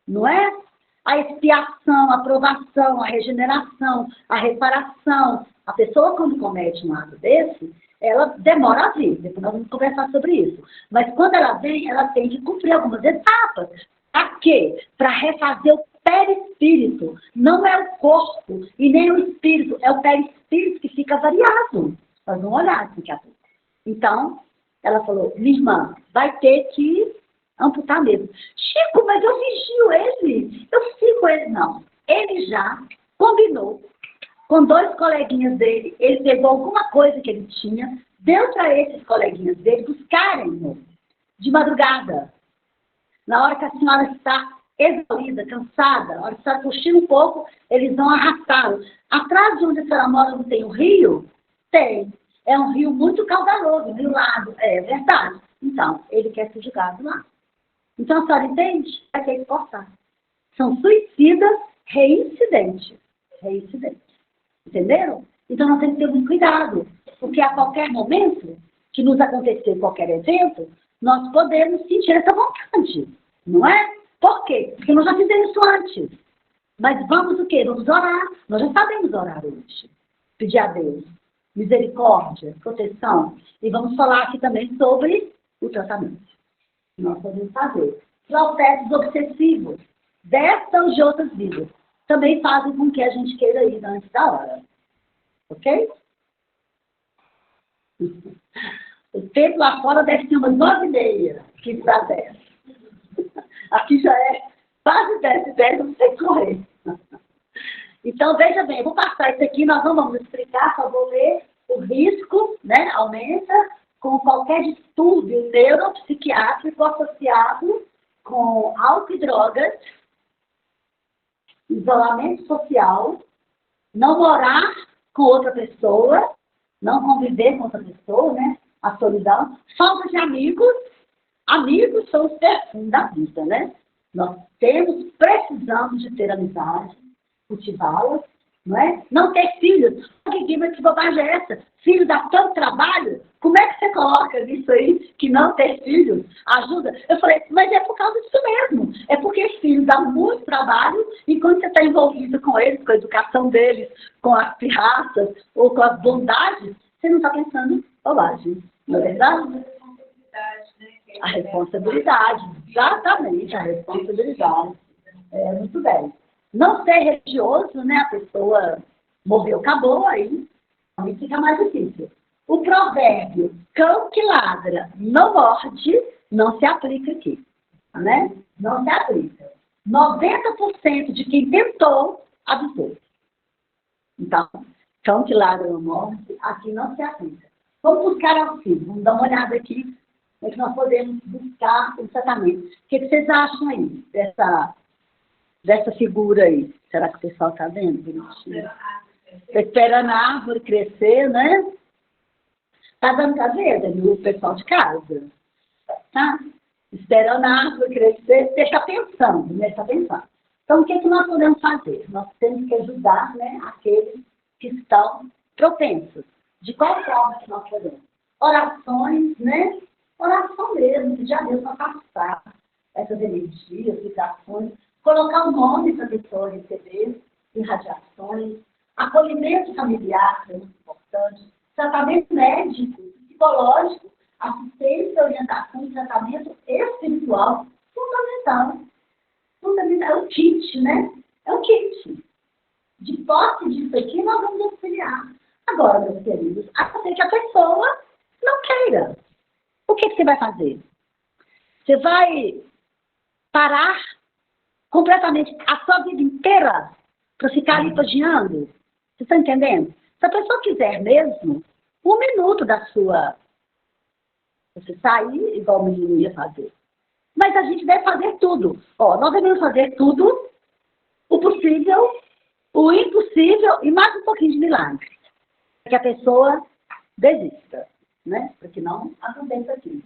não é? A expiação, a aprovação, a regeneração, a reparação. A pessoa, quando comete um ato desse, ela demora a vir. Depois nós vamos conversar sobre isso. Mas quando ela vem, ela tem que cumprir algumas etapas. Para quê? Para refazer o perispírito. Não é o corpo e nem o espírito. É o perispírito que fica variado. Nós vamos olhar daqui a pouco. Então, ela falou, minha irmã, vai ter que amputar mesmo. Chico, mas eu vigio ele. Eu sigo ele. Não. Ele já combinou com 2 coleguinhas dele. Ele pegou alguma coisa que ele tinha, deu para esses coleguinhas dele buscarem de madrugada. Na hora que a senhora está exaurida, cansada, na hora que a senhora cochila um pouco, eles vão arrastá-lo. Atrás de onde a senhora mora não tem um rio? Tem. É um rio muito caudaloso, um rio largo. É verdade. Então, ele quer ser julgado lá. Então, a senhora entende? Vai ter que cortar. São suicidas reincidentes. Reincidentes. Entenderam? Então, nós temos que ter muito cuidado. Porque a qualquer momento que nos acontecer qualquer evento, nós podemos sentir essa vontade. Não é? Por quê? Porque nós já fizemos isso antes. Mas vamos o quê? Vamos orar. Nós já sabemos orar hoje. Pedir a Deus misericórdia, proteção. E vamos falar aqui também sobre o tratamento. Nós podemos fazer. Processos obsessivos, desta ou de outras vidas, também fazem com que a gente queira ir antes da hora. Ok? O tempo lá fora deve ser umas 9h30, 15 para 10. Aqui já é quase 10h10, eu não sei correr. Então, veja bem, eu vou passar isso aqui, nós não vamos explicar, só vou ler o risco, né, aumenta com qualquer distúrbio neuropsiquiátrico associado com álcool e drogas, isolamento social, não morar com outra pessoa, não conviver com outra pessoa, né, a solidão, falta de amigos. Amigos são os perfumes da vida, né? Nós precisamos de ter amizade, cultivá-las, não é? Não ter filhos. Que bobagem é essa? Filho dá tanto trabalho? Como é que você coloca nisso aí, que não ter filhos ajuda? Eu falei, mas é por causa disso mesmo. É porque filho dá muito trabalho e quando você está envolvido com eles, com a educação deles, com as pirraças ou com as bondades, você não está pensando em bobagem. Não é verdade? A responsabilidade, exatamente, a responsabilidade. Muito bem. Não ser religioso, né? A pessoa morreu, acabou, aí fica mais difícil. O provérbio, cão que ladra não morde, não se aplica aqui, né? Não se aplica. 90% de quem tentou, abusou. Então, cão que ladra não morde, aqui não se aplica. Vamos buscar auxílio, vamos dar uma olhada aqui, é que nós podemos buscar o tratamento. O que vocês acham aí dessa figura aí? Será que o pessoal está vendo? Bonitinho? Está esperando a árvore crescer, né? Está dando para ver, Dani, o pessoal de casa? Tá? Esperando a árvore crescer, você está pensando, né? Está pensando. Então, o que nós podemos fazer? Nós temos que ajudar, né, aqueles que estão propensos. De qual forma que nós podemos? Orações, né? Oração mesmo, pedir a Deus para afastar essas energias, vibrações, colocar o nome para a pessoa receber, irradiações, acolhimento familiar, que é muito importante, tratamento médico, psicológico, assistência, orientação e tratamento espiritual, fundamental. Fundamental. É um kit, né? É um kit. De posse disso aqui, nós vamos auxiliar. Agora, meus queridos, a não ser que a pessoa não queira. O que você vai fazer? Você vai parar completamente a sua vida inteira para ficar ali pagiando? Você está entendendo? Se a pessoa quiser mesmo, 1 minuto da sua... Você sair igual o menino ia fazer. Mas a gente deve fazer tudo. Ó, nós devemos fazer tudo, o possível, o impossível e mais um pouquinho de milagre. Para que a pessoa desista, né? Para que não aconteça aquilo.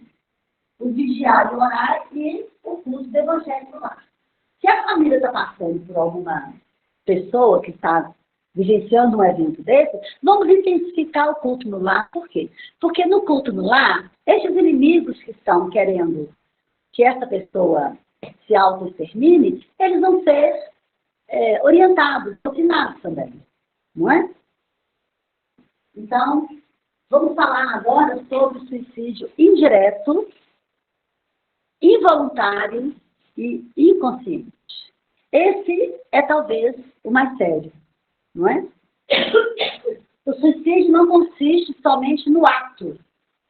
O vigiar e orar e o curso do evangelho no lar. Se a família está passando por alguma pessoa que está vivenciando um evento desse, vamos intensificar o culto no lar. Por quê? Porque no culto no lar, esses inimigos que estão querendo que essa pessoa se auto-extermine, eles vão ser orientados, doutrinados também. Não é? Então, vamos falar agora sobre o suicídio indireto, involuntário e inconsciente. Esse é talvez o mais sério, não é? O suicídio não consiste somente no ato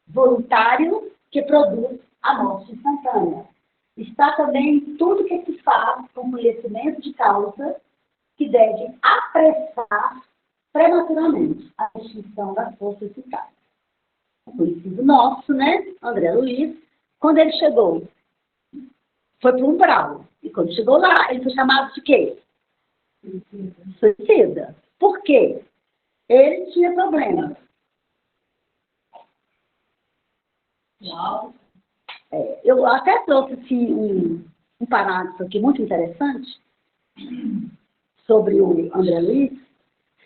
voluntário que produz a morte instantânea. Está também em tudo que se faz com conhecimento de causa que deve apressar prematuramente a extinção das forças vitais. O conhecido nosso, né, André Luiz, quando ele chegou, foi para um umbral. E quando chegou lá, ele foi chamado de quê? Suicida. Por quê? Ele tinha problemas. Eu até trouxe assim, um parágrafo aqui muito interessante sobre o André Luiz.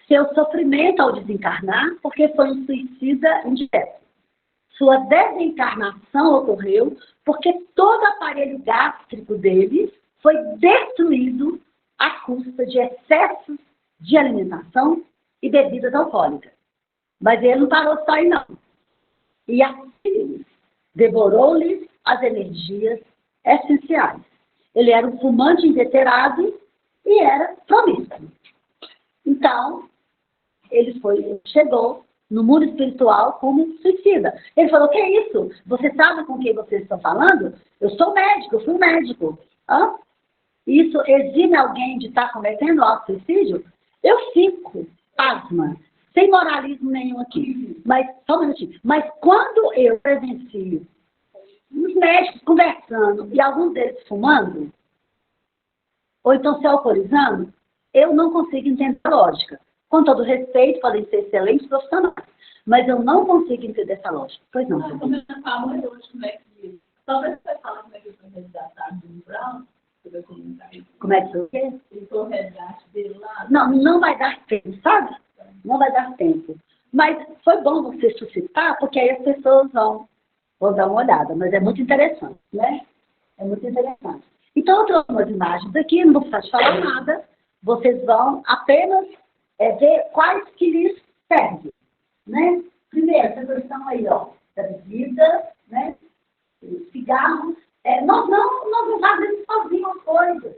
Seu sofrimento ao desencarnar, porque foi um suicida indireto. Sua desencarnação ocorreu porque todo o aparelho gástrico dele foi destruído à custa de excessos de alimentação e bebidas alcoólicas. Mas ele não parou só aí, não. E assim, devorou-lhes as energias essenciais. Ele era um fumante inveterado e era promíscuo. Então, ele chegou no mundo espiritual como suicida. Ele falou, que é isso? Você sabe com quem vocês estão falando? Eu sou médico, eu fui médico. Hã? Isso exime alguém de estar cometendo auto-suicídio? Eu fico, pasma, sem moralismo nenhum aqui. Mas, só um minutinho. Mas quando eu presencio os médicos conversando e alguns deles fumando, ou então se alcoolizando, eu não consigo entender a lógica. Com todo respeito, podem ser excelentes profissionais, mas eu não consigo entender essa lógica. Pois não. Como eu falo hoje, como é que... Talvez você fale como é que foi resgatado do umbral, como é que foi? Ele foi o resgate dele lá. Não vai dar tempo, sabe? Não vai dar tempo. Mas foi bom você suscitar, porque aí as pessoas vão dar uma olhada. Mas é muito interessante, né? É muito interessante. Então, eu trouxe umas imagens aqui, não vou precisar de falar nada. Vocês vão apenas ver quais que lhes servem, né? Primeiro, essa questão aí, ó, da bebida, né? Cigarros. Nós não fazemos sozinhos as coisas,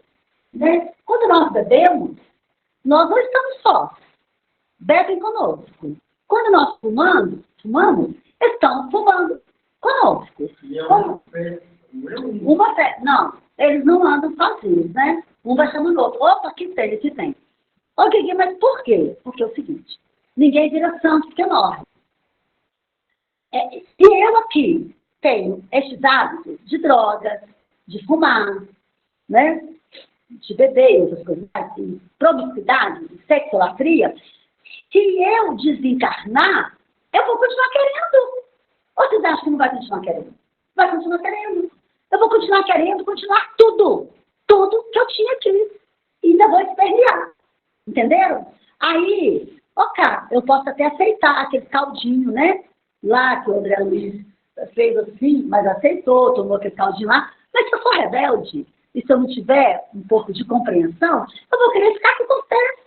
né? Quando nós bebemos, nós não estamos sós. Bebem conosco. Quando nós fumamos, estão fumando conosco. Não, eles não andam sozinhos, né? Um vai chamando o outro. Opa, aqui tem. Ok, mas por quê? Porque é o seguinte, ninguém vira santo porque morre. Se eu aqui tenho estes hábitos de drogas, de fumar, né? De beber, outras coisas, de promiscuidade, de sexolatria, se eu desencarnar, eu vou continuar querendo. Ou vocês acham que não vai continuar querendo? Vai continuar querendo. Eu vou continuar querendo, continuar tudo que eu tinha aqui. E ainda vou espernear. Entenderam? Aí, eu posso até aceitar aquele caldinho, né? Lá que o André Luiz fez assim, mas aceitou, tomou aquele caldinho lá. Mas se eu for rebelde, e se eu não tiver um pouco de compreensão, eu vou querer ficar com vocês.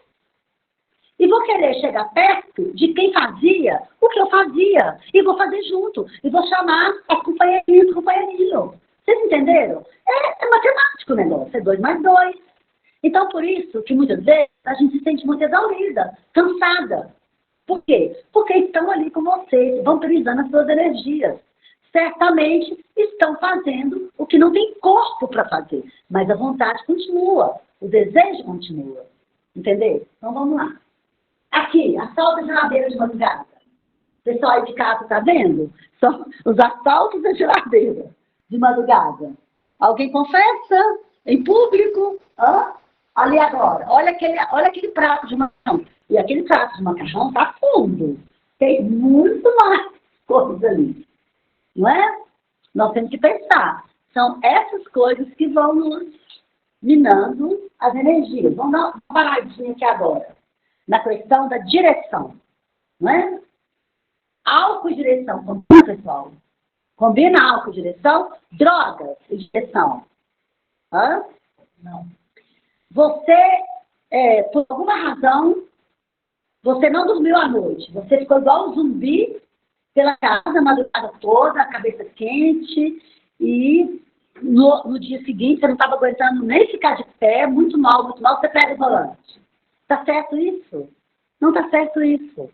vou querer chegar perto de quem fazia o que eu fazia. E vou fazer junto. E vou chamar as companheirinhas, companheirinho. Vocês entenderam? É matemático o negócio. É 2 mais 2. Então, por isso que muitas vezes a gente se sente muito exaurida, cansada. Por quê? Porque estão ali com vocês, vão utilizando as suas energias. Certamente estão fazendo o que não tem corpo para fazer. Mas a vontade continua. O desejo continua. Entendeu? Então, vamos lá. Aqui, assalto à geladeira de madrugada. O pessoal aí de casa está vendo? São os assaltos à geladeira de madrugada. Alguém confessa? Em público? Hã? Ali agora. Olha aquele prato de macarrão. E aquele prato de macarrão está fundo. Tem muito mais coisas ali. Não é? Nós temos que pensar. São essas coisas que vão nos minando as energias. Vamos dar uma paradinha aqui agora. Na questão da direção. Não é? Álcool e direção. Combina, pessoal? Combina álcool e direção? Drogas e direção. Hã? Não. Você, por alguma razão, você não dormiu à noite. Você ficou igual um zumbi pela casa a madrugada toda, a cabeça quente, e no dia seguinte você não estava aguentando nem ficar de pé, muito mal, você pega o volante. Está certo isso? Não está certo isso.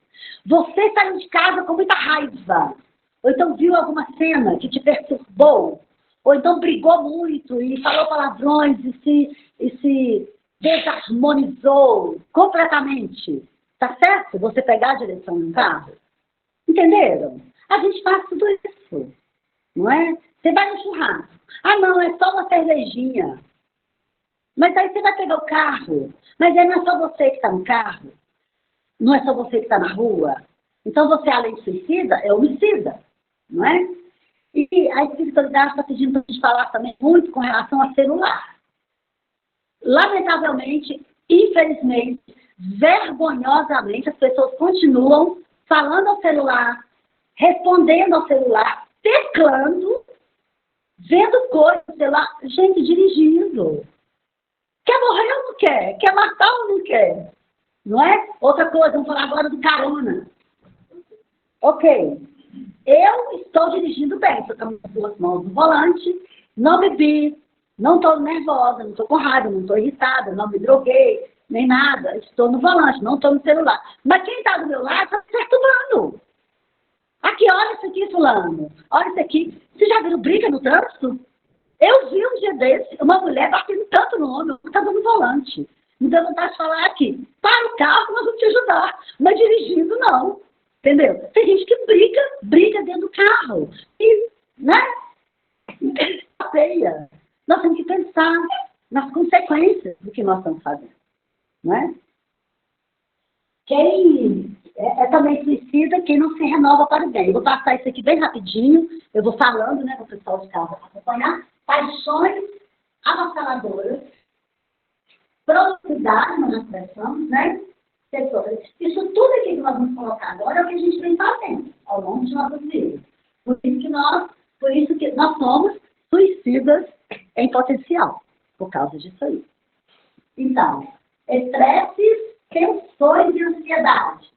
Você saiu de casa com muita raiva, ou então viu alguma cena que te perturbou, ou então brigou muito e falou palavrões e se desarmonizou completamente. Está certo você pegar a direção no carro? Entenderam? A gente faz tudo isso, não é? Você vai no churrasco. Ah, não, é só uma cervejinha. Mas aí você vai pegar o carro. Mas aí não é só você que está no carro. Não é só você que está na rua. Então você, além de suicida, é homicida, não é? E a espiritualidade está pedindo para a gente falar também muito com relação a celular. Lamentavelmente, infelizmente, vergonhosamente, as pessoas continuam falando ao celular, respondendo ao celular, teclando, vendo coisas no celular, gente dirigindo. Quer morrer ou não quer? Quer matar ou não quer? Não é? Outra coisa, vamos falar agora do carona. Ok, eu estou dirigindo bem, estou com as duas mãos no volante, não bebi, não estou nervosa, não estou com raiva, não estou irritada, não me droguei, nem nada, estou no volante, não estou no celular. Mas quem está do meu lado está me perturbando. Aqui, olha isso aqui, fulano. Olha isso aqui. Vocês já viram briga no trânsito? Eu vi um dia desse, uma mulher batendo tanto no homem, que estava no volante. Me deu vontade de falar aqui, para o carro, nós vamos te ajudar. Mas dirigindo, não. Entendeu? Tem gente que briga dentro do carro. E, né? Feia. Nós temos que pensar nas consequências do que nós estamos fazendo. Né? Quem é também suicida, quem não se renova para o bem. Eu vou passar isso aqui bem rapidinho, eu vou falando, né, para o pessoal de casa acompanhar. Paixões avassaladoras, produtividade, nós expressamos, né? Isso tudo aqui que nós vamos colocar agora é o que a gente vem fazendo ao longo de nossas vidas. Por isso que nós somos suicidas em potencial, por causa disso aí. Então, estresses, tensões e ansiedade.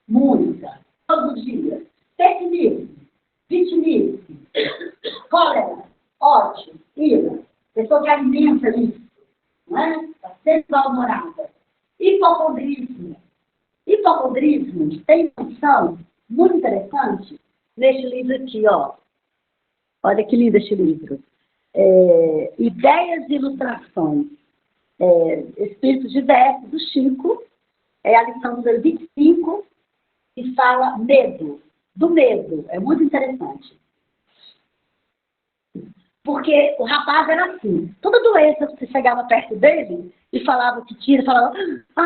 Muita. Todo dia. Pessimismo. Vitimismo. Cólera. Ódio. Ira. Pessoa que alimenta isso. Não é? Está sempre mal-humorada. Hipocondrismo. Hipocondrismo tem função muito interessante neste livro aqui, ó. Olha que lindo este livro. Ideias e ilustrações. Espíritos diversos, do Chico, é a lição número 25, que fala medo, do medo. É muito interessante. Porque o rapaz era assim, toda doença, você chegava perto dele e falava que tinha, ele falava,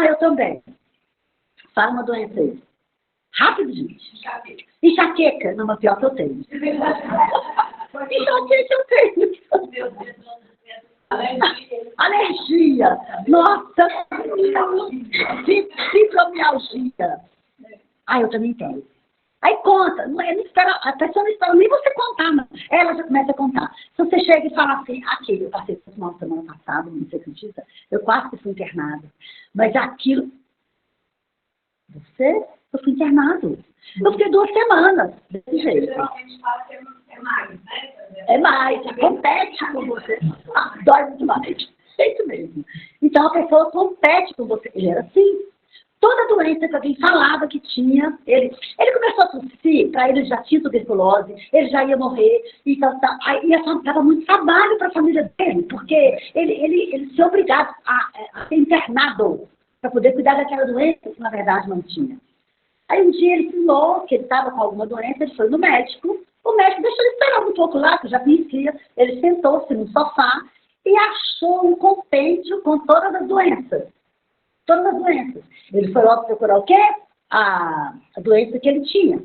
eu também. Fala uma doença aí. Rápido, gente. Enxaqueca. Não, mas pior que eu tenho. Enxaqueca eu tenho. Meu Deus. Alergia. Nossa. Fibromialgia. Eu também tenho. Aí conta. A pessoa não espera nem você contar, não. Ela já começa a contar. Se você chega e fala assim, aqui, eu passei por uma semana passada, não sei acredita, eu quase fui internada. Mas aquilo... Você? Eu fui internado. Eu fiquei 2 semanas desse jeito. Geralmente fala que é mais, né? É mais, compete com você. Ah, dói demais. É isso mesmo. Então a pessoa compete com você. Ele era assim. Toda doença que alguém falava que tinha, ele começou a tossir, para ele já tinha tuberculose, ele já ia morrer, e aí dava muito trabalho para a família dele, porque ele se obrigava a ser internado para poder cuidar daquela doença que na verdade não tinha. Aí um dia ele falou que ele estava com alguma doença, ele foi no médico, o médico deixou ele esperar um pouco lá, que eu já conhecia, ele sentou-se no sofá e achou um compêndio com todas as doenças. Todas as doenças. Ele foi logo procurar o quê? A doença que ele tinha.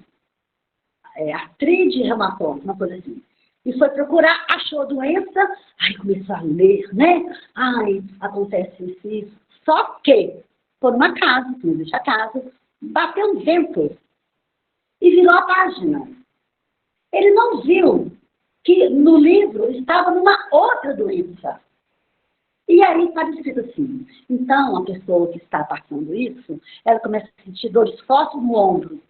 Artrite reumatoide, uma coisa assim. E foi procurar, achou a doença, aí começou a ler, né? Ai, acontece isso. Só que, foi numa casa, não existe a casa, bateu um vento e virou a página. Ele não viu que no livro estava numa outra doença. E aí estava escrito assim, então a pessoa que está passando isso, ela começa a sentir dores fortes no ombro.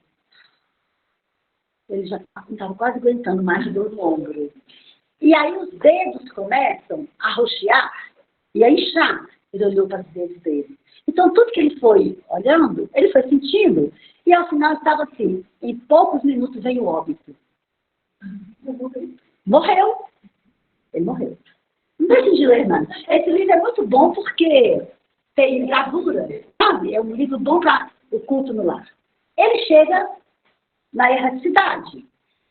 Ele já estava quase aguentando mais de dor no ombro. E aí os dedos começam a roxear e a inchar. Ele olhou para os dedos dele. Então tudo que ele foi olhando, ele foi sentindo. E ao final estava assim, em poucos minutos veio o óbito. Morreu. Ele morreu. Não deixe de ler, não. Esse livro é muito bom porque tem gravura, sabe? É um livro bom para o culto no lar. Ele chega na erraticidade.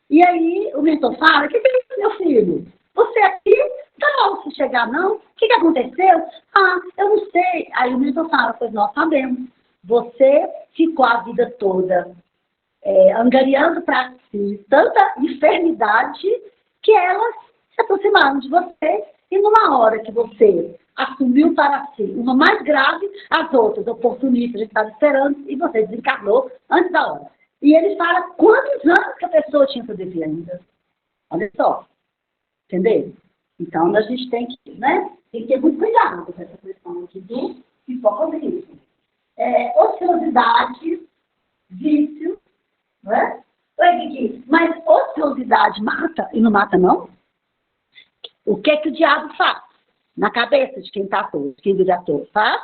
E aí o mentor fala, o que é isso, meu filho? Você aqui, não se chegar não? O que aconteceu? Ah, eu não sei. Aí o mentor fala, pois nós sabemos. Você ficou a vida toda angariando para si tanta enfermidade que elas se aproximaram de você. E numa hora que você assumiu para si uma mais grave, as outras oportunistas já estavam esperando e você desencarnou antes da hora. E ele fala quantos anos que a pessoa tinha para viver ainda. Olha só. Entendeu? Então a gente tem que, né? Tem que ter muito cuidado com essa questão aqui do hipocondrismo. Ociosidade, vício, né? Mas ociosidade mata e não mata não? O que o diabo faz? Na cabeça de quem está ator, de quem vira ator, faz?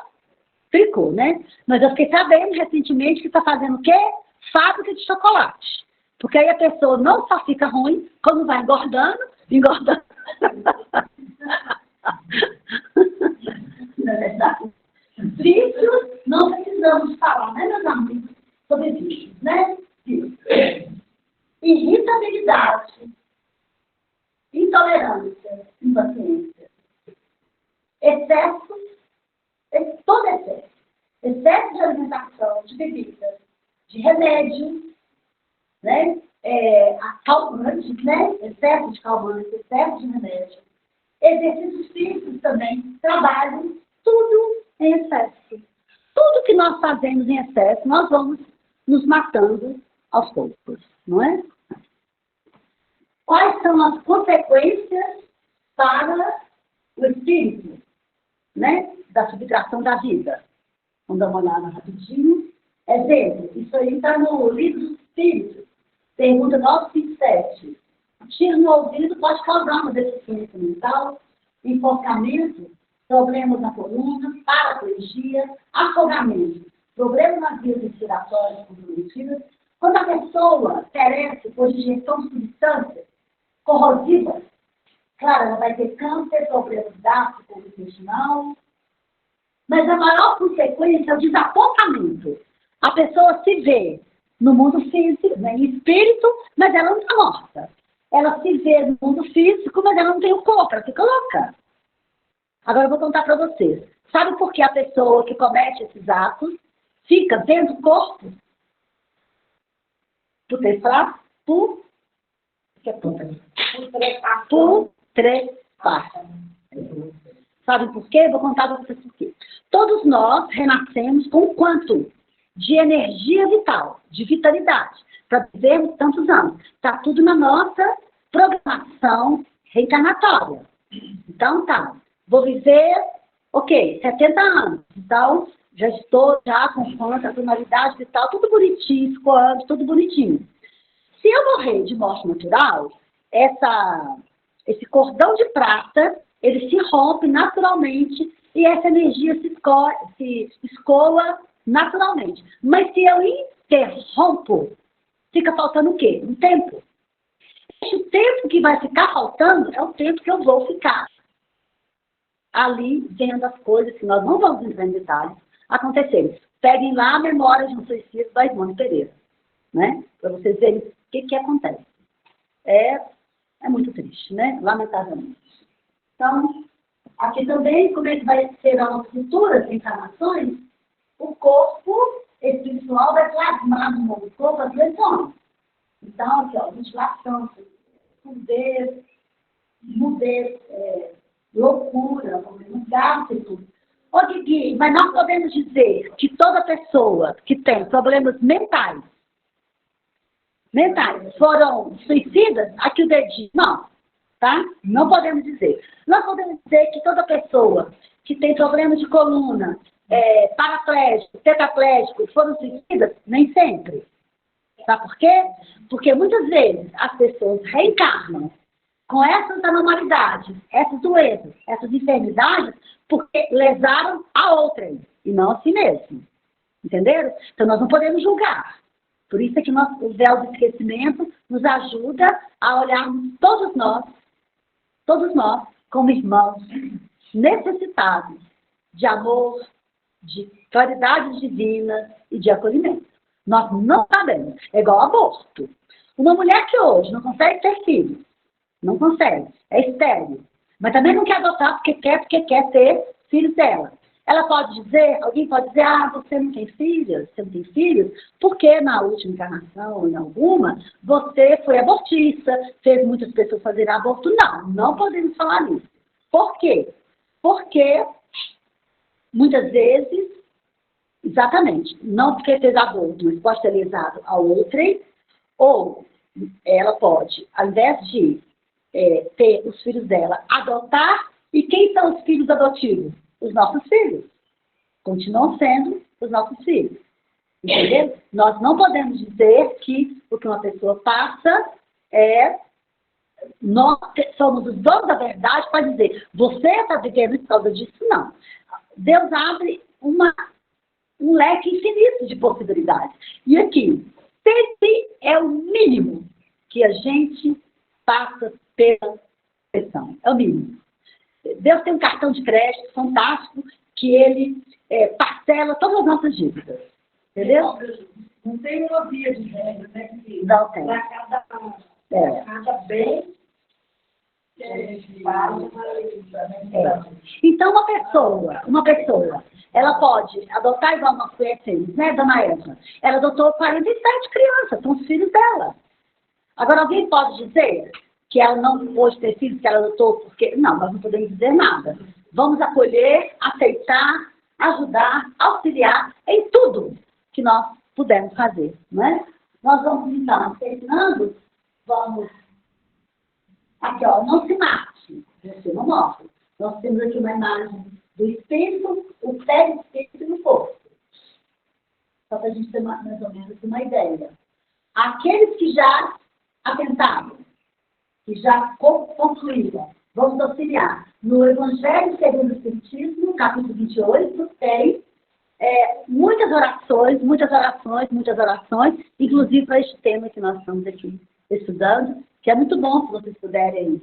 Tricô, né? Mas eu fiquei sabendo recentemente que está fazendo o quê? Fábrica de chocolate. Porque aí a pessoa não só fica ruim, como vai engordando. Não é verdade? Vícios, não precisamos falar, né, meus amigos, sobre vícios, né? Vícios. Irritabilidade. Intolerância, impaciência, excesso, todo excesso de alimentação, de bebida, de remédio, né? Calmante, né? Excesso de calmante, excesso de remédio, exercícios físicos também, trabalho, tudo em excesso. Tudo que nós fazemos em excesso, nós vamos nos matando aos poucos, não é? Quais são as consequências para o espírito, né, da subtração da vida? Vamos dar uma olhada rapidinho. Exemplo, isso aí está no livro dos Espíritos, pergunta 957. Tiro no ouvido pode causar uma deficiência mental, enfocamento, problemas na coluna, paraplegia, afogamento, problemas nas vias respiratórias comprometidas. Quando a pessoa perece por ingestão de substâncias corrosivas, claro, ela vai ter câncer, problemas gástrico-intestinal, mas a maior consequência é o desapontamento. A pessoa se vê no mundo físico, né, em espírito, mas ela não está morta. Ela se vê no mundo físico, mas ela não tem o corpo, ela fica louca. Agora eu vou contar para vocês. Sabe por que a pessoa que comete esses atos fica dentro do corpo? Putrefácia. Sabe por quê? Vou contar para vocês por quê. Todos nós renascemos com um quanto de energia vital, de vitalidade, para vivermos tantos anos. Está tudo na nossa programação reencarnatória. Então tá, vou viver, 70 anos. Então, já estou com a tonalidade vital, tudo bonitinho, escoando, tudo bonitinho. Se eu morrer de morte natural, esse cordão de prata, ele se rompe naturalmente e essa energia se escoa naturalmente. Mas se eu interrompo, fica faltando o quê? Um tempo. O tempo que vai ficar faltando é o tempo que eu vou ficar ali vendo as coisas, que nós não vamos entrar em detalhes, acontecerem. Peguem lá a memória de um suicídio da Ivone Pereira, né? Para vocês verem o que acontece. É muito triste, né? Lamentavelmente. Então, aqui também, como é que vai ser as futuras encarnações, o corpo espiritual vai plasmar no novo corpo as lesões. Então, aqui, ó, ventilação, mudez, loucura, gasto e tudo. Ô, Guigui, mas nós podemos dizer que toda pessoa que tem problemas mentais foram suicidas? Aqui o dedinho. Não, tá? Não podemos dizer. Nós podemos dizer que toda pessoa que tem problemas de coluna, paraplégico, tetraplégico, foram suicidas? Nem sempre. Sabe por quê? Porque muitas vezes as pessoas reencarnam com essas anormalidades, essas doenças, essas enfermidades, porque lesaram a outrem e não a si mesmo. Entenderam? Então nós não podemos julgar. Por isso é que o véu do esquecimento nos ajuda a olharmos todos nós como irmãos necessitados de amor, de claridade divina e de acolhimento. Nós não sabemos. É igual aborto. Uma mulher que hoje não consegue ter filhos, não consegue, é estéril, mas também não quer adotar porque quer ter filhos dela. Ela pode dizer, alguém pode dizer, você não tem filhos, porque na última encarnação, em alguma, você foi abortista, fez muitas pessoas fazerem aborto. Não podemos falar nisso. Por quê? Porque muitas vezes, exatamente, não porque fez aborto, mas pode ter lesado a outrem, ou ela pode, ao invés de ter os filhos dela, adotar. E quem são os filhos adotivos? Os nossos filhos. Continuam sendo os nossos filhos. Entendeu? Nós não podemos dizer que o que uma pessoa passa nós somos os donos da verdade para dizer, você está vivendo por causa disso. Não. Deus abre um leque infinito de possibilidades. E aqui, sempre é o mínimo que a gente passa pela pressão. É o mínimo. Deus tem um cartão de crédito fantástico que ele parcela todas as nossas dívidas. Entendeu? Não tem uma via de regra, né? Não tem. Para cada bem que a gente faz uma lei. Então, uma pessoa, ela pode adotar, igual nós conhecemos, né, dona Eva? Ela adotou 47 crianças, são os filhos dela. Agora, alguém pode dizer que ela não pôde ter filhos, que ela adotou porque... Não, nós não podemos dizer nada. Vamos acolher, aceitar, ajudar, auxiliar em tudo que nós pudermos fazer, não é? Nós vamos, então, terminando, aqui, ó, não se mate, você não morre. Nós temos aqui uma imagem do espírito, o perispírito e o corpo. Só para a gente ter mais ou menos uma ideia. Aqueles que já atentaram, que já concluíram, vamos auxiliar. No Evangelho segundo o Espiritismo, capítulo 28, tem muitas orações, inclusive para este tema que nós estamos aqui estudando, que é muito bom se vocês puderem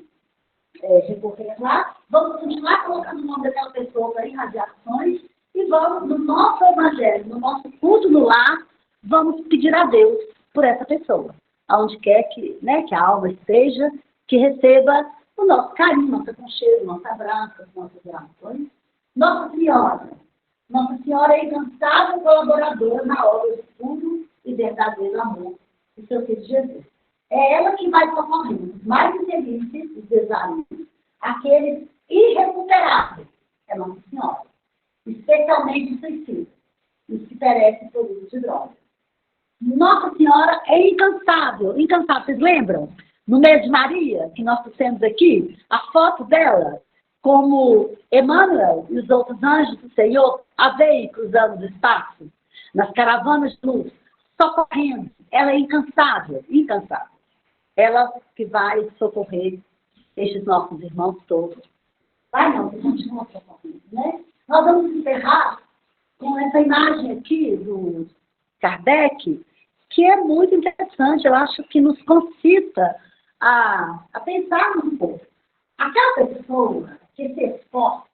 recorrer lá. Vamos continuar colocando o nome daquela pessoa para irradiações e vamos, no nosso Evangelho, no nosso culto no lar, vamos pedir a Deus por essa pessoa. Aonde quer que a alma esteja, que receba o nosso carinho, nosso aconchego, nosso abraço, as nossas orações. Nossa Senhora é incansável colaboradora na obra do puro e verdadeiro amor do seu Filho Jesus. É ela que vai socorrendo os mais infelizes, os desvalidos, aqueles irrecuperáveis. É Nossa Senhora. Especialmente os suicidas, os que perecem por uso de drogas. Nossa Senhora é incansável. Vocês lembram? No mês de Maria, que nós trouxemos aqui, a foto dela, como Emmanuel e os outros anjos do Senhor a veem cruzando o espaço, nas caravanas de luz, socorrendo. Ela é incansável, incansável. Ela que vai socorrer estes nossos irmãos todos. Vai não, continua socorrendo, né? Nós vamos encerrar com essa imagem aqui do Kardec, que é muito interessante. Eu acho que nos concita a pensarmos um pouco. Aquela pessoa que se esforça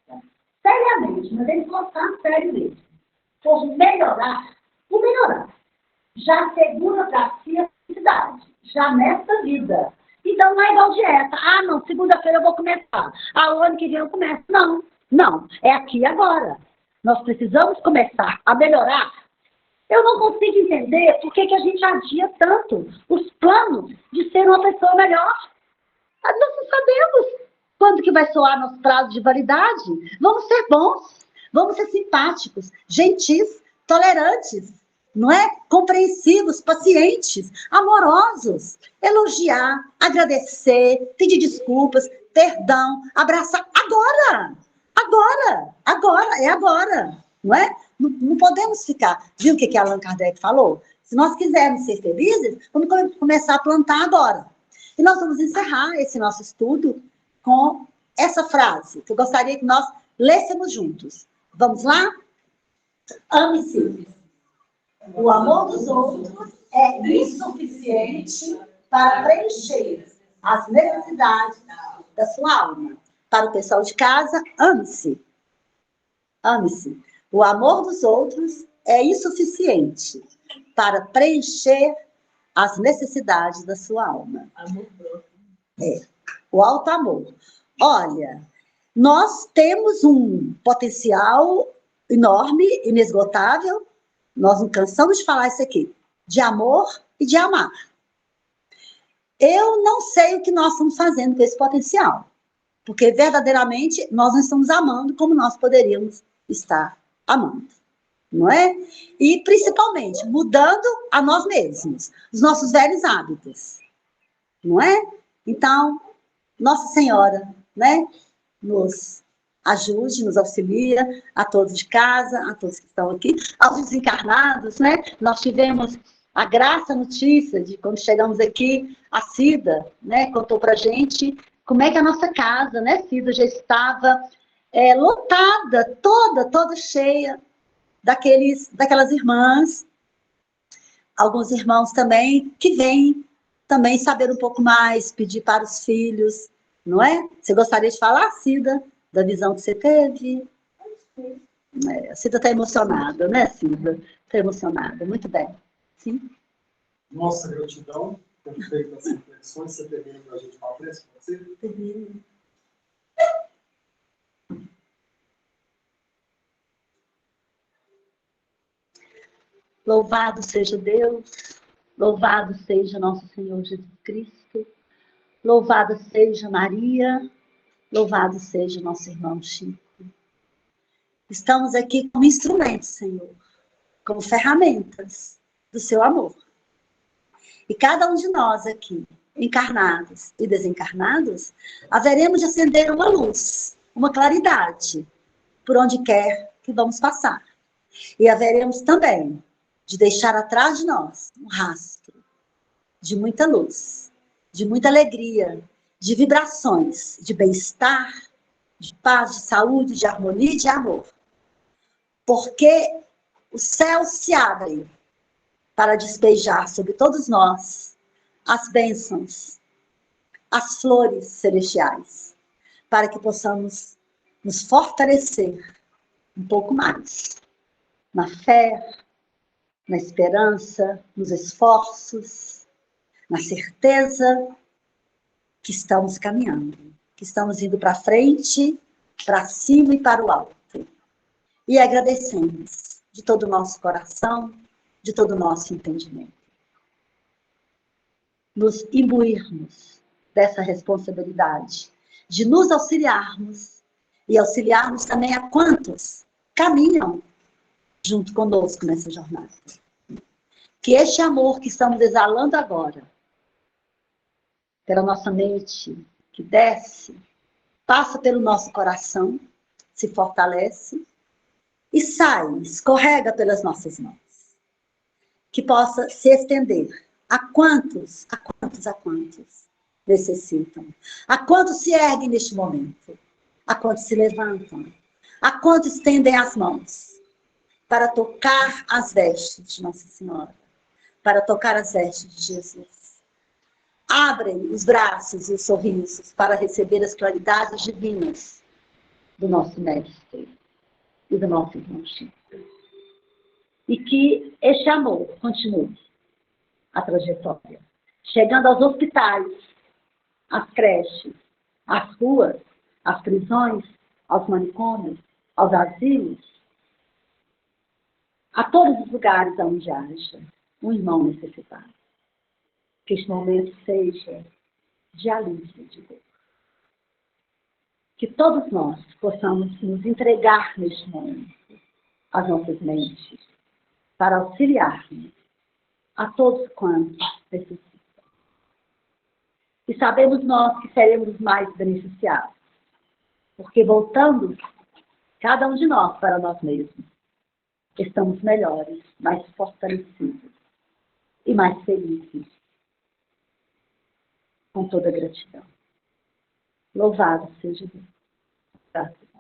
seriamente, mas ele esforçar sério mesmo, por melhorar, já segura para si a felicidade, já nesta vida. Então não é igual dieta. Ah, não, segunda-feira eu vou começar. Ah, o ano que vem eu começo. Não, não, é aqui e agora. Nós precisamos começar a melhorar. Eu não consigo entender por que a gente adia tanto os planos de ser uma pessoa melhor. Nós não sabemos quando que vai soar nosso prazo de validade. Vamos ser bons, vamos ser simpáticos, gentis, tolerantes, não é? Compreensivos, pacientes, amorosos, elogiar, agradecer, pedir desculpas, perdão, abraçar agora, é agora, não é? Não podemos ficar. Viu o que Allan Kardec falou? Se nós quisermos ser felizes, vamos começar a plantar agora. E nós vamos encerrar esse nosso estudo com essa frase, que eu gostaria que nós lêssemos juntos. Vamos lá? Ame-se. O amor dos outros é insuficiente para preencher as necessidades da sua alma. Para o pessoal de casa, ame-se. Ame-se. O amor dos outros é insuficiente para preencher as necessidades da sua alma. Amor próprio. É, o alto amor. Olha, nós temos um potencial enorme, inesgotável. Nós não cansamos de falar isso aqui, de amor e de amar. Eu não sei o que nós estamos fazendo com esse potencial, porque verdadeiramente nós não estamos amando como nós poderíamos estar amando, não é? E principalmente mudando a nós mesmos, os nossos velhos hábitos, não é? Então, Nossa Senhora, né, nos ajude, nos auxilia, a todos de casa, a todos que estão aqui, aos desencarnados, né? Nós tivemos a graça notícia de quando chegamos aqui, a Cida, né, contou pra gente como é que a nossa casa, né, Cida, já estava lotada, toda cheia daquelas irmãs, alguns irmãos também, que vêm também saber um pouco mais, pedir para os filhos, não é? Você gostaria de falar, Cida, da visão que você teve? A Cida está emocionada, né, Cida? Está emocionada, muito bem. Sim? Nossa gratidão por feito as reflexões. Você termina para a gente falar preço? Pode ser? Termina. Louvado seja Deus, louvado seja nosso Senhor Jesus Cristo, louvada seja Maria, louvado seja nosso irmão Chico. Estamos aqui como instrumentos, Senhor, como ferramentas do seu amor. E cada um de nós aqui, encarnados e desencarnados, haveremos de acender uma luz, uma claridade, por onde quer que vamos passar. E haveremos também de deixar atrás de nós um rastro de muita luz, de muita alegria, de vibrações, de bem-estar, de paz, de saúde, de harmonia e de amor. Porque os céus se abrem para despejar sobre todos nós as bênçãos, as flores celestiais, para que possamos nos fortalecer um pouco mais na fé, na esperança, nos esforços, na certeza que estamos caminhando, que estamos indo para frente, para cima e para o alto. E agradecemos de todo o nosso coração, de todo o nosso entendimento. Nos imbuirmos dessa responsabilidade, de nos auxiliarmos e auxiliarmos também a quantos caminham junto conosco nessa jornada. Que este amor que estamos exalando agora, pela nossa mente, que desce passa pelo nosso coração, se fortalece e sai, escorrega pelas nossas mãos. Que possa se estender a quantos necessitam, a quantos se erguem neste momento, a quantos se levantam, a quantos estendem as mãos para tocar as vestes de Nossa Senhora, para tocar as vestes de Jesus. Abrem os braços e os sorrisos para receber as claridades divinas do nosso Mestre e do nosso irmão Chico. E que este amor continue a trajetória, chegando aos hospitais, às creches, às ruas, às prisões, aos manicômios, aos asilos, a todos os lugares onde haja um irmão necessitado. Que este momento seja de alívio de Deus. Que todos nós possamos nos entregar neste momento às nossas mentes para auxiliarmos a todos quantos necessitam. E sabemos nós que seremos mais beneficiados, porque voltando cada um de nós para nós mesmos, estamos melhores, mais fortalecidos e mais felizes, com toda gratidão. Louvado seja Deus. Graças.